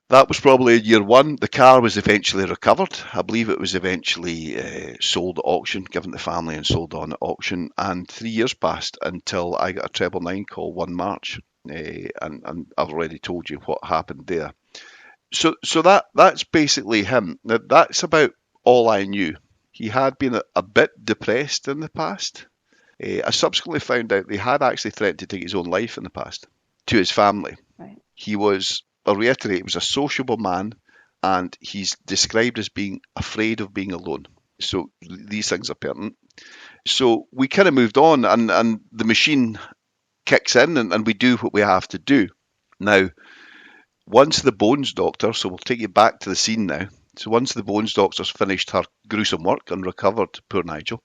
B: that was probably year one. The car was eventually recovered. I believe it was eventually sold at auction, given to the family and sold on at auction. And 3 years passed until I got a 999 call one March. And I've already told you what happened there. So that's basically him. Now, that's about all I knew. He had been a bit depressed in the past. I subsequently found out he had actually threatened to take his own life in the past to his family.
A: Right.
B: He was, I'll reiterate, he was a sociable man, and he's described as being afraid of being alone. So these things are pertinent. So we kind of moved on, and the machine kicks in, and we do what we have to do. Now, once the bones doctor, so we'll take you back to the scene now. So once the bones doctor's finished her gruesome work and recovered poor Nigel,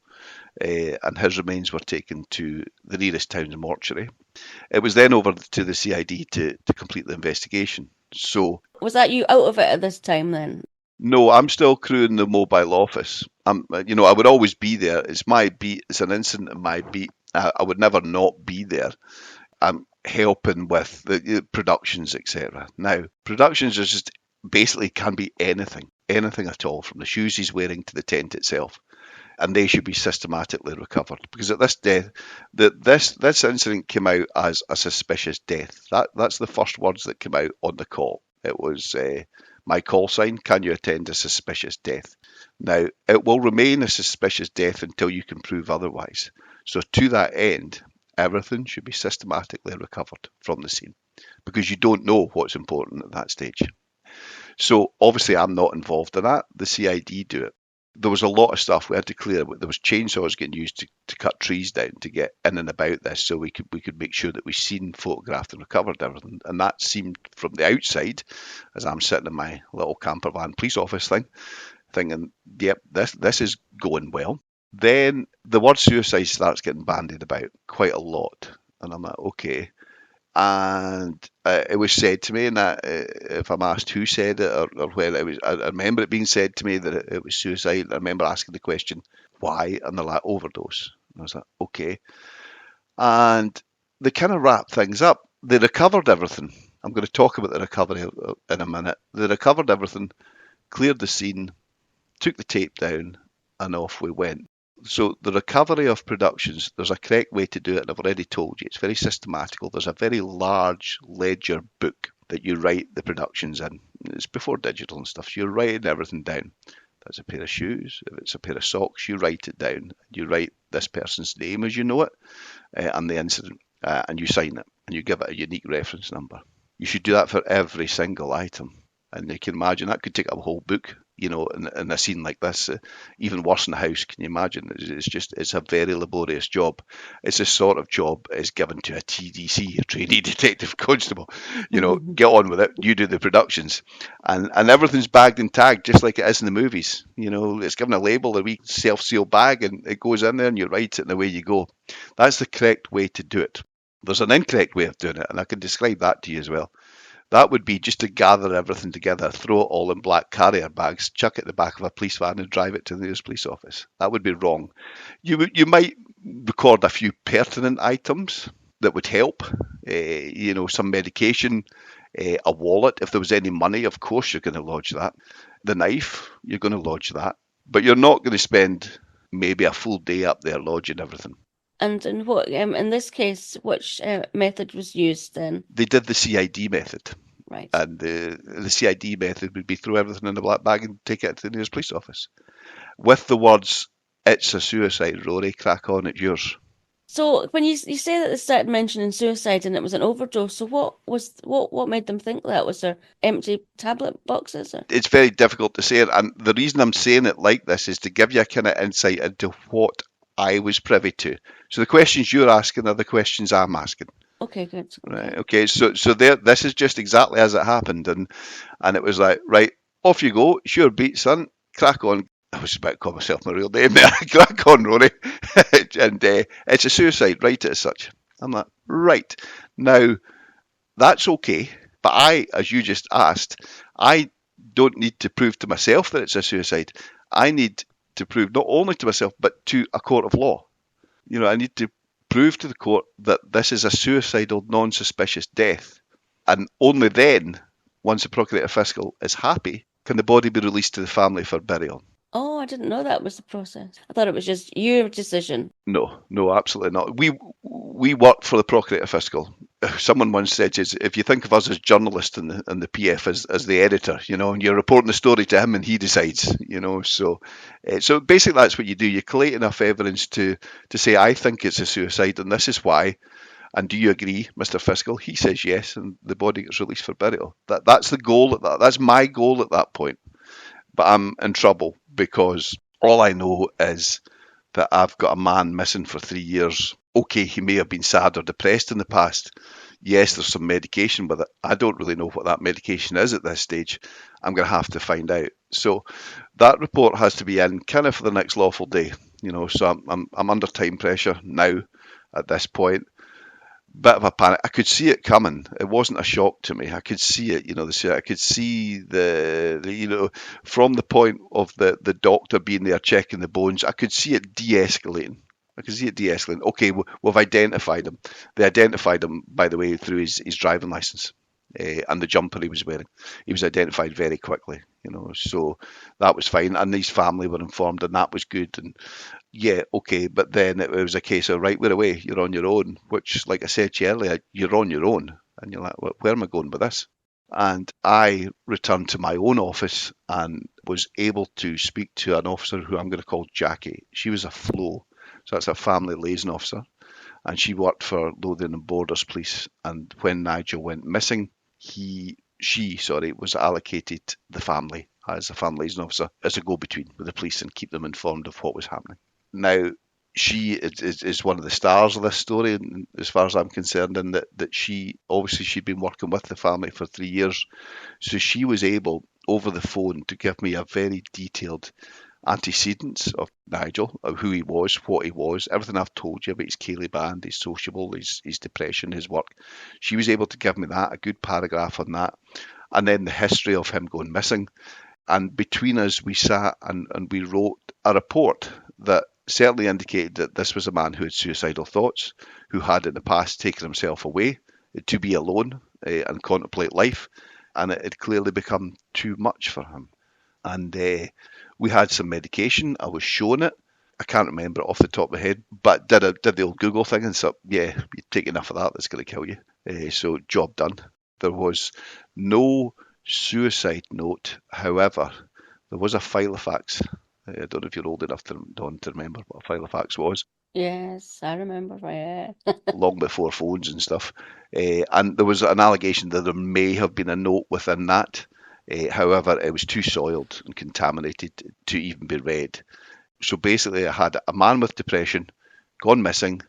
B: and his remains were taken to the nearest town's mortuary, it was then over to the CID to complete the investigation. So
A: was that you out of it at this time then?
B: No, I'm still crewing the mobile office. I would always be there. It's my beat. It's an incident in my beat. I would never not be there. I'm helping with the productions, etc. Now, productions is just basically can be anything at all, from the shoes he's wearing to the tent itself, and they should be systematically recovered, because at this death, this incident came out as a suspicious death. That's the first words that came out on the call. It was my call sign: can you attend a suspicious death? Now, it will remain a suspicious death until you can prove otherwise. So to that end, everything should be systematically recovered from the scene, because you don't know what's important at that stage. So obviously I'm not involved in that. The CID do it. There was a lot of stuff we had to clear. There was chainsaws getting used to cut trees down to get in and about this, so we could make sure that we seen, photographed, and recovered everything. And that seemed, from the outside, as I'm sitting in my little camper van police office thing, thinking, yep, this is going well. Then the word suicide starts getting bandied about quite a lot, and I'm like, okay. And it was said to me, and that if I'm asked who said it or where it was, I remember it being said to me that it was suicide. I remember asking the question, why? And they're like, overdose. And I was like, okay. And they kind of wrapped things up. They recovered everything. I'm going to talk about the recovery in a minute. They recovered everything, cleared the scene, took the tape down, and off we went. So the recovery of productions, there's a correct way to do it, and I've already told you. It's very systematical. There's a very large ledger book that you write the productions in. It's before digital and stuff, so you're writing everything down. That's a pair of shoes. If it's a pair of socks, you write it down. You write this person's name as you know it, and the incident, and you sign it, and you give it a unique reference number. You should do that for every single item. And you can imagine that could take up a whole book, in a scene like this. Even worse in a house, can you imagine? It's a very laborious job. It's the sort of job is given to a TDC, a trainee detective constable. Get on with it. You do the productions, and everything's bagged and tagged just like it is in the movies. It's given a label, a wee self-seal bag, and it goes in there, and you write it, and away you go. That's the correct way to do it. There's an incorrect way of doing it, and I can describe that to you as well. That would be just to gather everything together, throw it all in black carrier bags, chuck it in the back of a police van and drive it to the nearest police office. That would be wrong. You might record a few pertinent items that would help. Some medication, a wallet. If there was any money, of course you're going to lodge that. The knife, you're going to lodge that. But you're not going to spend maybe a full day up there lodging everything.
A: And what, in this case, which method was used then?
B: They did the CID method.
A: Right.
B: And the CID method would be throw everything in a black bag and take it to the nearest police office. With the words, "It's a suicide, Rory, crack on, it's yours."
A: So when you say that they started mentioning suicide and it was an overdose, so what made them think that? Was there empty tablet boxes? Or?
B: It's very difficult to say it, and the reason I'm saying it like this is to give you a kind of insight into what I was privy to. So the questions you're asking are the questions I'm asking.
A: Okay, good.
B: Right. Okay. So there. This is just exactly as it happened, and it was like, right, off you go. Sure beat, son. Crack on. I was about to call myself my real name there. Crack on, Rory. And it's a suicide. Write it as such. I'm like, right. Now that's okay, but as you just asked, I don't need to prove to myself that it's a suicide. I need to prove not only to myself but to a court of law. I need to prove to the court that this is a suicidal, non-suspicious death. And only then, once the Procurator Fiscal is happy, can the body be released to the family for burial.
A: Oh, I didn't know that was the process. I thought it was just your decision.
B: No, absolutely not. We work for the Procurator Fiscal. Someone once said, if you think of us as journalists and the PF as the editor, and you're reporting the story to him and he decides, so basically that's what you do. You collate enough evidence to say, I think it's a suicide and this is why. And do you agree, Mr. Fiscal? He says yes, and the body gets released for burial. That's the goal at that. That's my goal at that point. But I'm in trouble because all I know is that I've got a man missing for 3 years. Okay, he may have been sad or depressed in the past. Yes, there's some medication with it. I don't really know what that medication is at this stage. I'm going to have to find out. So that report has to be in kind of for the next lawful day. So I'm under time pressure now at this point. Bit of a panic. I could see it coming. It wasn't a shock to me. I could see it. I could see the from the point of the doctor being there checking the bones. I could see it de-escalating. Okay, we've identified him. They identified him, by the way, through his driving license and the jumper he was wearing. He was identified very quickly. So that was fine. And his family were informed, and that was good. And yeah, okay, but then it was a case of, right, we're away, you're on your own, which, like I said to you earlier, you're on your own. And you're like, well, where am I going with this? And I returned to my own office and was able to speak to an officer who I'm going to call Jackie. She was a Flo, so that's a family liaison officer. And she worked for Lothian and Borders Police. And when Nigel went missing, she was allocated the family as a family liaison officer, as a go-between with the police and keep them informed of what was happening. Now, she is one of the stars of this story, as far as I'm concerned, in that she'd been working with the family for 3 years. So she was able, over the phone, to give me a very detailed antecedents of Nigel, of who he was, what he was, everything I've told you about his Ceilidh band, his sociable, his depression, his work. She was able to give me that, a good paragraph on that. And then the history of him going missing. And between us, we sat and we wrote a report that certainly indicated that this was a man who had suicidal thoughts, who had in the past taken himself away to be alone and contemplate life. And it had clearly become too much for him. And we had some medication. I was shown it. I can't remember it off the top of my head, but did the old Google thing and said, yeah, you take enough of that, that's going to kill you. So job done. There was no suicide note. However, there was a filofax. I don't know if you're old enough to remember what a filofax was.
A: Yes, I remember. Yeah.
B: Long before phones and stuff. And there was an allegation that there may have been a note within that. However, it was too soiled and contaminated to even be read. So basically, I had a man with depression, gone missing,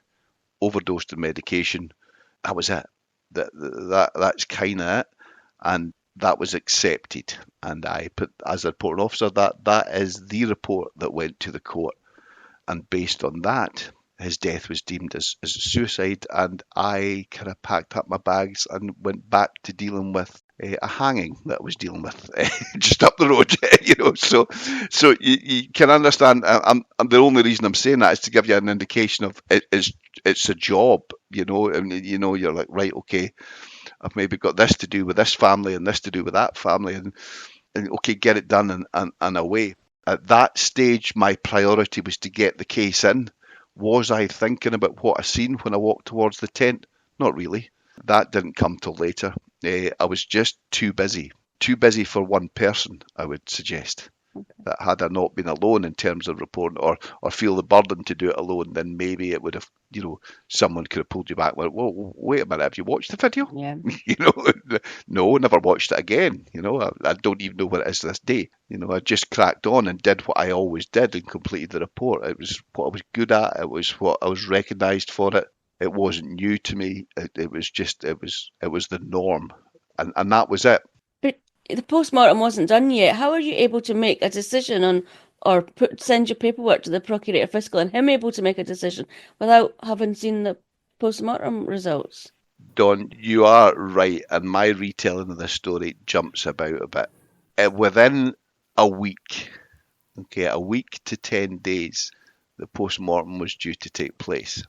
B: overdosed on medication. That was it. That's kind of it. And that was accepted. And I put, as a reporting officer, that is the report that went to the court. And based on that, his death was deemed as a suicide. And I kind of packed up my bags and went back to dealing with a hanging that I was dealing with just up the road. So you can understand. I'm the only reason I'm saying that is to give you an indication of it's a job. And you're like, right, okay, I've maybe got this to do with this family and this to do with that family, and okay, get it done and away. At that stage, my priority was to get the case in. Was I thinking about what I seen when I walked towards the tent? Not really. That didn't come till later. I was just too busy for one person, I would suggest.
A: Okay.
B: That had I not been alone in terms of reporting or feel the burden to do it alone, then maybe it would have, someone could have pulled you back. Well, wait a minute, have you watched the video?
A: Yeah.
B: No, never watched it again. I don't even know what it is to this day. I just cracked on and did what I always did and completed the report. It was what I was good at. It was what I was recognised for it. It wasn't new to me. It was just, it was the norm. And that was it.
A: But the postmortem wasn't done yet. How are you able to make a decision on, or send your paperwork to the procurator fiscal and him able to make a decision without having seen the postmortem results?
B: Don, you are right, and my retelling of this story jumps about a bit. Within a week, okay, a week to 10 days, the postmortem was due to take place.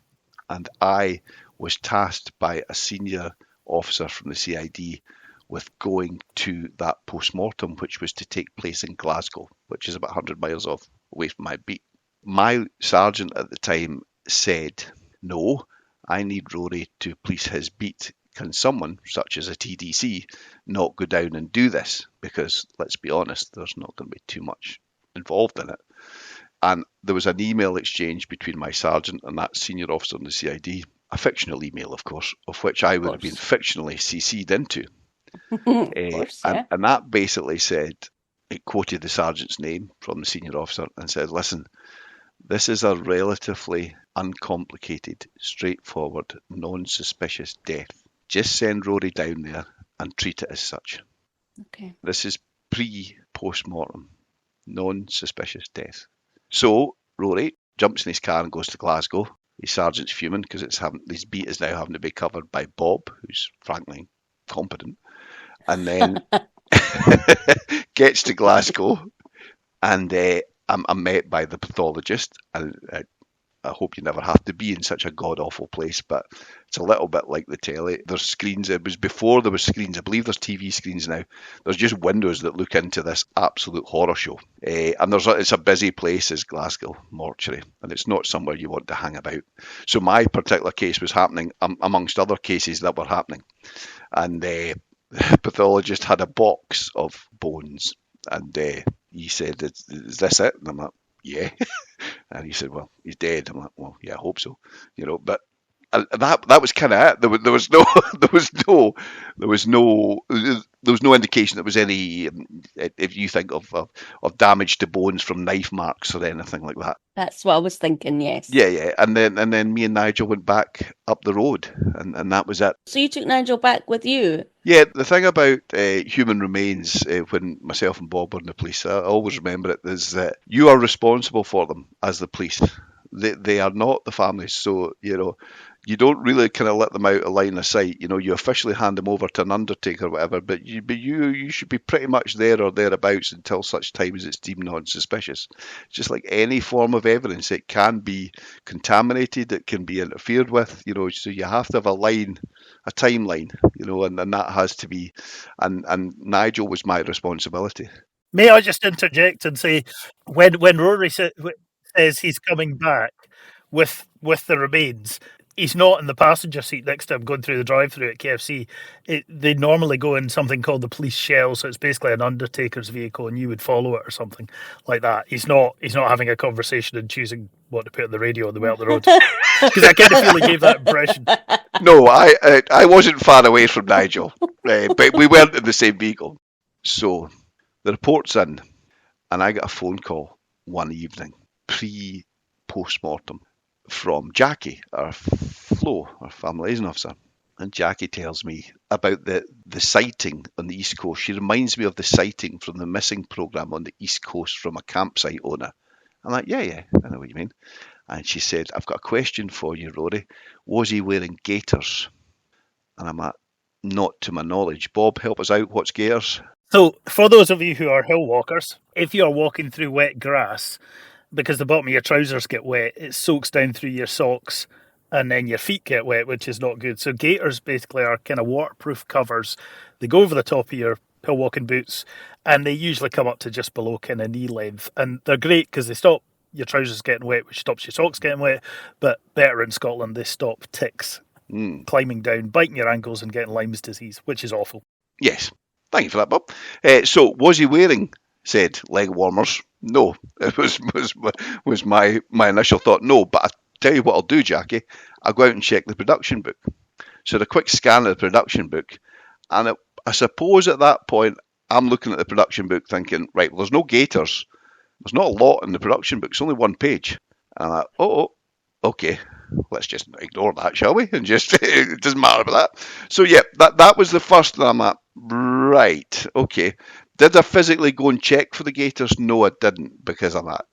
B: And I was tasked by a senior officer from the CID with going to that postmortem, which was to take place in Glasgow, which is about 100 miles away from my beat. My sergeant at the time said, no, I need Rory to police his beat. Can someone, such as a TDC, not go down and do this? Because, let's be honest, there's not going to be too much involved in it. And there was an email exchange between my sergeant and that senior officer in the CID, a fictional email, of course, of which I would have been fictionally CC'd into. And that basically said, it quoted the sergeant's name from the senior officer and said, listen, this is a relatively uncomplicated, straightforward, non-suspicious death. Just send Rory down there and treat it as such.
A: Okay.
B: This is pre-postmortem, non-suspicious death. So Rory jumps in his car and goes to Glasgow. His sergeant's fuming because his beat is now having to be covered by Bob, who's frankly competent. And then gets to Glasgow, and I'm met by the pathologist. And I hope you never have to be in such a god-awful place, but it's a little bit like the telly. There's screens. It was before there was screens. I believe there's TV screens now. There's just windows that look into this absolute horror show. And it's a busy place, is Glasgow mortuary, and it's not somewhere you want to hang about. So my particular case was happening amongst other cases that were happening. And the pathologist had a box of bones, and he said, is this it? And I'm like, yeah. And he said, well, he's dead. I'm like, well, yeah, I hope so. But that was kind of it. There was no indication there was any, if you think of damage to bones from knife marks or anything like that.
A: That's what I was thinking, yes.
B: Yeah. And then me and Nigel went back up the road, and that was it.
A: So you took Nigel back with you?
B: Yeah, the thing about human remains, when myself and Bob were in the police, I always remember it, is that you are responsible for them as the police. They are not the families, so you don't really kind of let them out of line of sight. You officially hand them over to an undertaker or whatever, but you should be pretty much there or thereabouts until such time as it's deemed non-suspicious. Just like any form of evidence, it can be contaminated, it can be interfered with, so you have to have a timeline, and that has to be, and Nigel was my responsibility.
C: May I just interject and say, when Rory says he's coming back with the remains, he's not in the passenger seat next to him going through the drive-through at KFC. They normally go in something called the police shell, so it's basically an undertaker's vehicle, and you would follow it or something like that. He's not having a conversation and choosing what to put on the radio on the way up the road, because I kind of feel he gave that impression.
B: No, I wasn't far away from Nigel, but we weren't in the same vehicle. So the report's in, and I got a phone call one evening, pre-postmortem, from Jackie, our family liaison officer. And Jackie tells me about the sighting on the East Coast. She reminds me of the sighting from the missing programme on the East Coast from a campsite owner. I'm like, yeah, I know what you mean. And she said, I've got a question for you, Rory. Was he wearing gaiters? And I'm like, not to my knowledge. Bob, help us out. What's gaiters?
C: So, for those of you who are hill walkers, if you are walking through wet grass, because the bottom of your trousers get wet, it soaks down through your socks, and then your feet get wet, which is not good. So gaiters basically are kind of waterproof covers. They go over the top of your hill walking boots, and they usually come up to just below kind of knee length. And they're great because they stop your trousers getting wet, which stops your socks getting wet. But better in Scotland, they stop ticks climbing down, biting your ankles and getting Lyme's disease, which is awful.
B: Yes. Thank you for that, Bob. So, was he wearing said leg warmers? No. It was my initial thought, no. But I tell you what I'll do, Jackie. I'll go out and check the production book. So the quick scan of the production book, and I suppose at that point, I'm looking at the production book thinking, right, well, there's no gaiters. There's not a lot in the production book. It's only one page. And I'm like, oh, okay. let's just ignore that, shall we? And just, it doesn't matter about that. So yeah, that was the first that I'm at. Right, okay. Did I physically go and check for the gaiters? No, I didn't, because I'm at,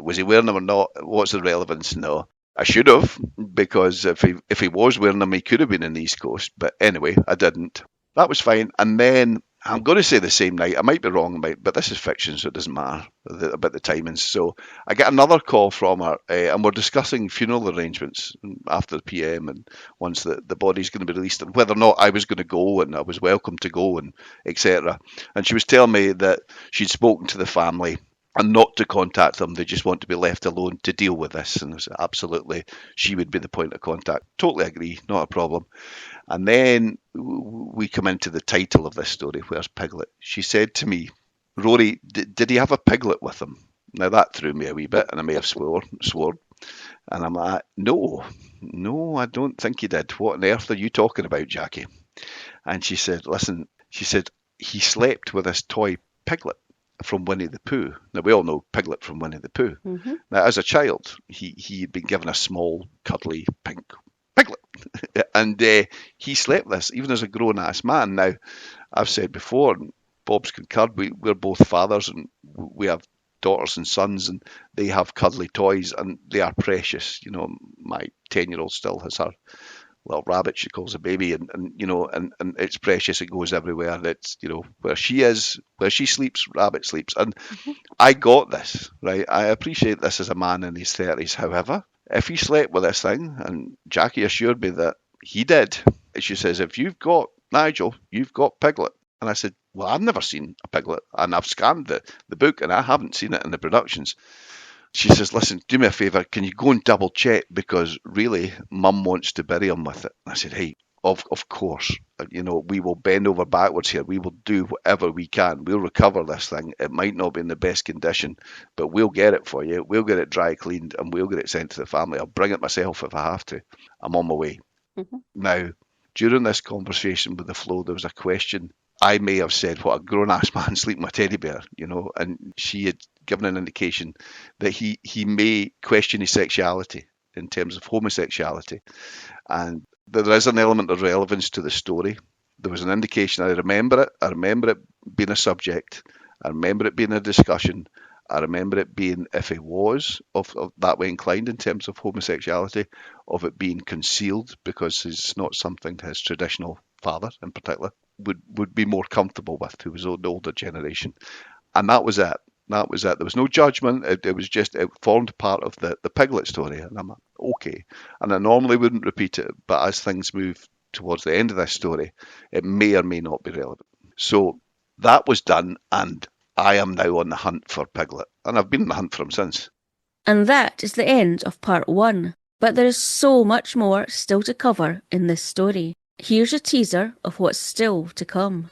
B: was he wearing them or not? What's the relevance? No. I should have, because if he was wearing them, he could have been in the East Coast. But anyway, I didn't. That was fine. And then I'm going to say the same night. I might be wrong, but this is fiction, so it doesn't matter about the timings. So I get another call from her, and we're discussing funeral arrangements after the PM, and once the body's going to be released, and whether or not I was going to go, and I was welcome to go, and etc. And she was telling me that she'd spoken to the family and not to contact them. They just want to be left alone to deal with this. And I said, absolutely, she would be the point of contact. Totally agree, not a problem. And then we come into the title of this story, Where's Piglet? She said to me, Rory, did he have a piglet with him? Now that threw me a wee bit, and I may have sworn. And I'm like, no, I don't think he did. What on earth are you talking about, Jackie? And she said, listen, he slept with this toy piglet from Winnie the Pooh. Now, we all know Piglet from Winnie the Pooh. Mm-hmm. Now, as a child, he had been given a small, cuddly, pink Piglet. And he slept with this, even as a grown-ass man. Now, I've said before, and Bob's concurred, we're both fathers, and we have daughters and sons, and they have cuddly toys, and they are precious. You know, my 10-year-old still has her little rabbit she calls a baby, and it's precious. It goes everywhere. It's, you know, where she is, where she sleeps, rabbit sleeps. And I got this, right? I appreciate this as a man in his 30s. However, if he slept with this thing, and Jackie assured me that he did, she says, if you've got Nigel, you've got Piglet. And I said, well, I've never seen a piglet, and I've scanned the book, and I haven't seen it in the productions. She says, listen, do me a favour, can you go and double check, because really, Mum wants to bury him with it. And I said, hey, of course, you know, we will bend over backwards here. We will do whatever we can. We'll recover this thing. It might not be in the best condition, but we'll get it for you. We'll get it dry cleaned, and we'll get it sent to the family. I'll bring it myself if I have to. I'm on my way. Mm-hmm. Now, during this conversation with the Flo, there was a question. I may have said, what, a grown-ass man sleeping with a teddy bear, you know, and she had given an indication that he may question his sexuality in terms of homosexuality. And there is an element of relevance to the story. There was an indication. I remember it being a subject. I remember it being a discussion. I remember it being, if he was of that way inclined in terms of homosexuality, of it being concealed, because it's not something his traditional father in particular would be more comfortable with, who was the older generation. And that was it. There was no judgment. It was just, it formed part of the Piglet story. And I'm like, okay. And I normally wouldn't repeat it, but as things move towards the end of this story, it may or may not be relevant. So that was done, and I am now on the hunt for Piglet. And I've been on the hunt for him since.
A: And that is the end of part 1. But there is so much more still to cover in this story. Here's a teaser of what's still to come.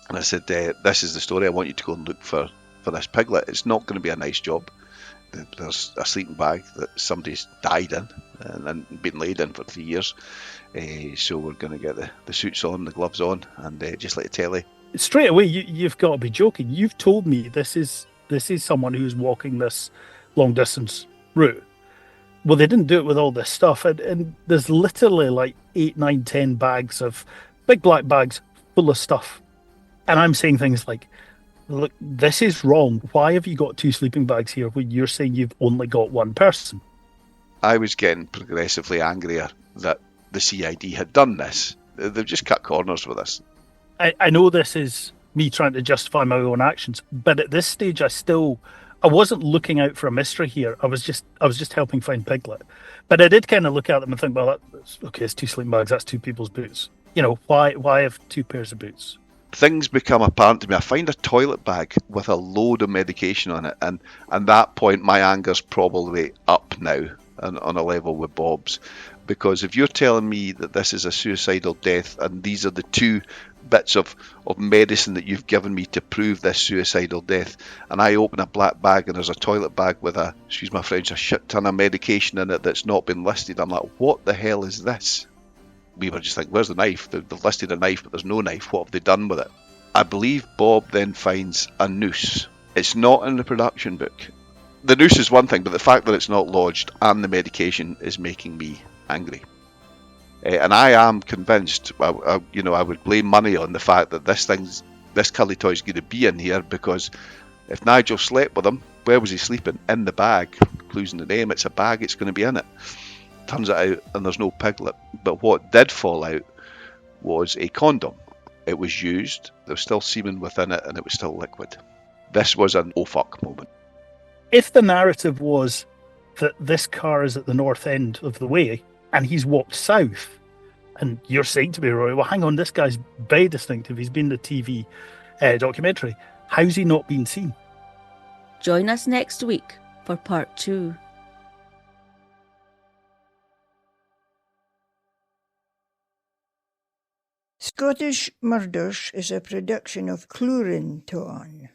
B: And I said, this is the story. I want you to go and look for this Piglet. It's not going to be a nice job. There's a sleeping bag that somebody's died in and been laid in for 3 years. So we're going to get the suits on, the gloves on, and just like a telly.
C: Straight away, you've got to be joking. You've told me this is someone who's walking this long distance route. Well, they didn't do it with all this stuff, and there's literally like 8, 9, 10 bags of big black bags full of stuff. And I'm saying things like, look, this is wrong. Why have you got 2 sleeping bags here when you're saying you've only got one person?
B: I was getting progressively angrier that the CID had done this. They've just cut corners with this.
C: I know this is me trying to justify my own actions, but at this stage, I wasn't looking out for a mystery here. I was just helping find Piglet. But I did kind of look at them and think, well, okay, it's 2 sleeping bags. That's 2 people's boots. You know, why have 2 pairs of boots?
B: Things become apparent to me. I find a toilet bag with a load of medication on it, and at that point, my anger's probably up now and on a level with Bob's. Because if you're telling me that this is a suicidal death and these are the 2 bits of medicine that you've given me to prove this suicidal death, and I open a black bag and there's a toilet bag with a, excuse my French, a shit ton of medication in it that's not been listed, I'm like, what the hell is this? We were just like, where's the knife? They've listed a knife, but there's no knife. What have they done with it? I believe Bob then finds a noose. It's not in the production book. The noose is one thing, but the fact that it's not lodged and the medication is making me angry. And I am convinced, I would blame money on the fact that this curly toy is going to be in here, because if Nigel slept with him, where was he sleeping? In the bag. Clues in the name, it's a bag, it's going to be in it. Turns it out, and there's no Piglet. But what did fall out was a condom. It was used, there was still semen within it, and it was still liquid. This was an oh fuck moment.
C: If the narrative was that this car is at the north end of the way and he's walked south, and you're saying to me, Rory, well, hang on, this guy's very distinctive, he's been in the TV documentary, how's he not been seen?
A: Join us next week for part 2.
D: Scottish Murders is a production of Clurin Ton.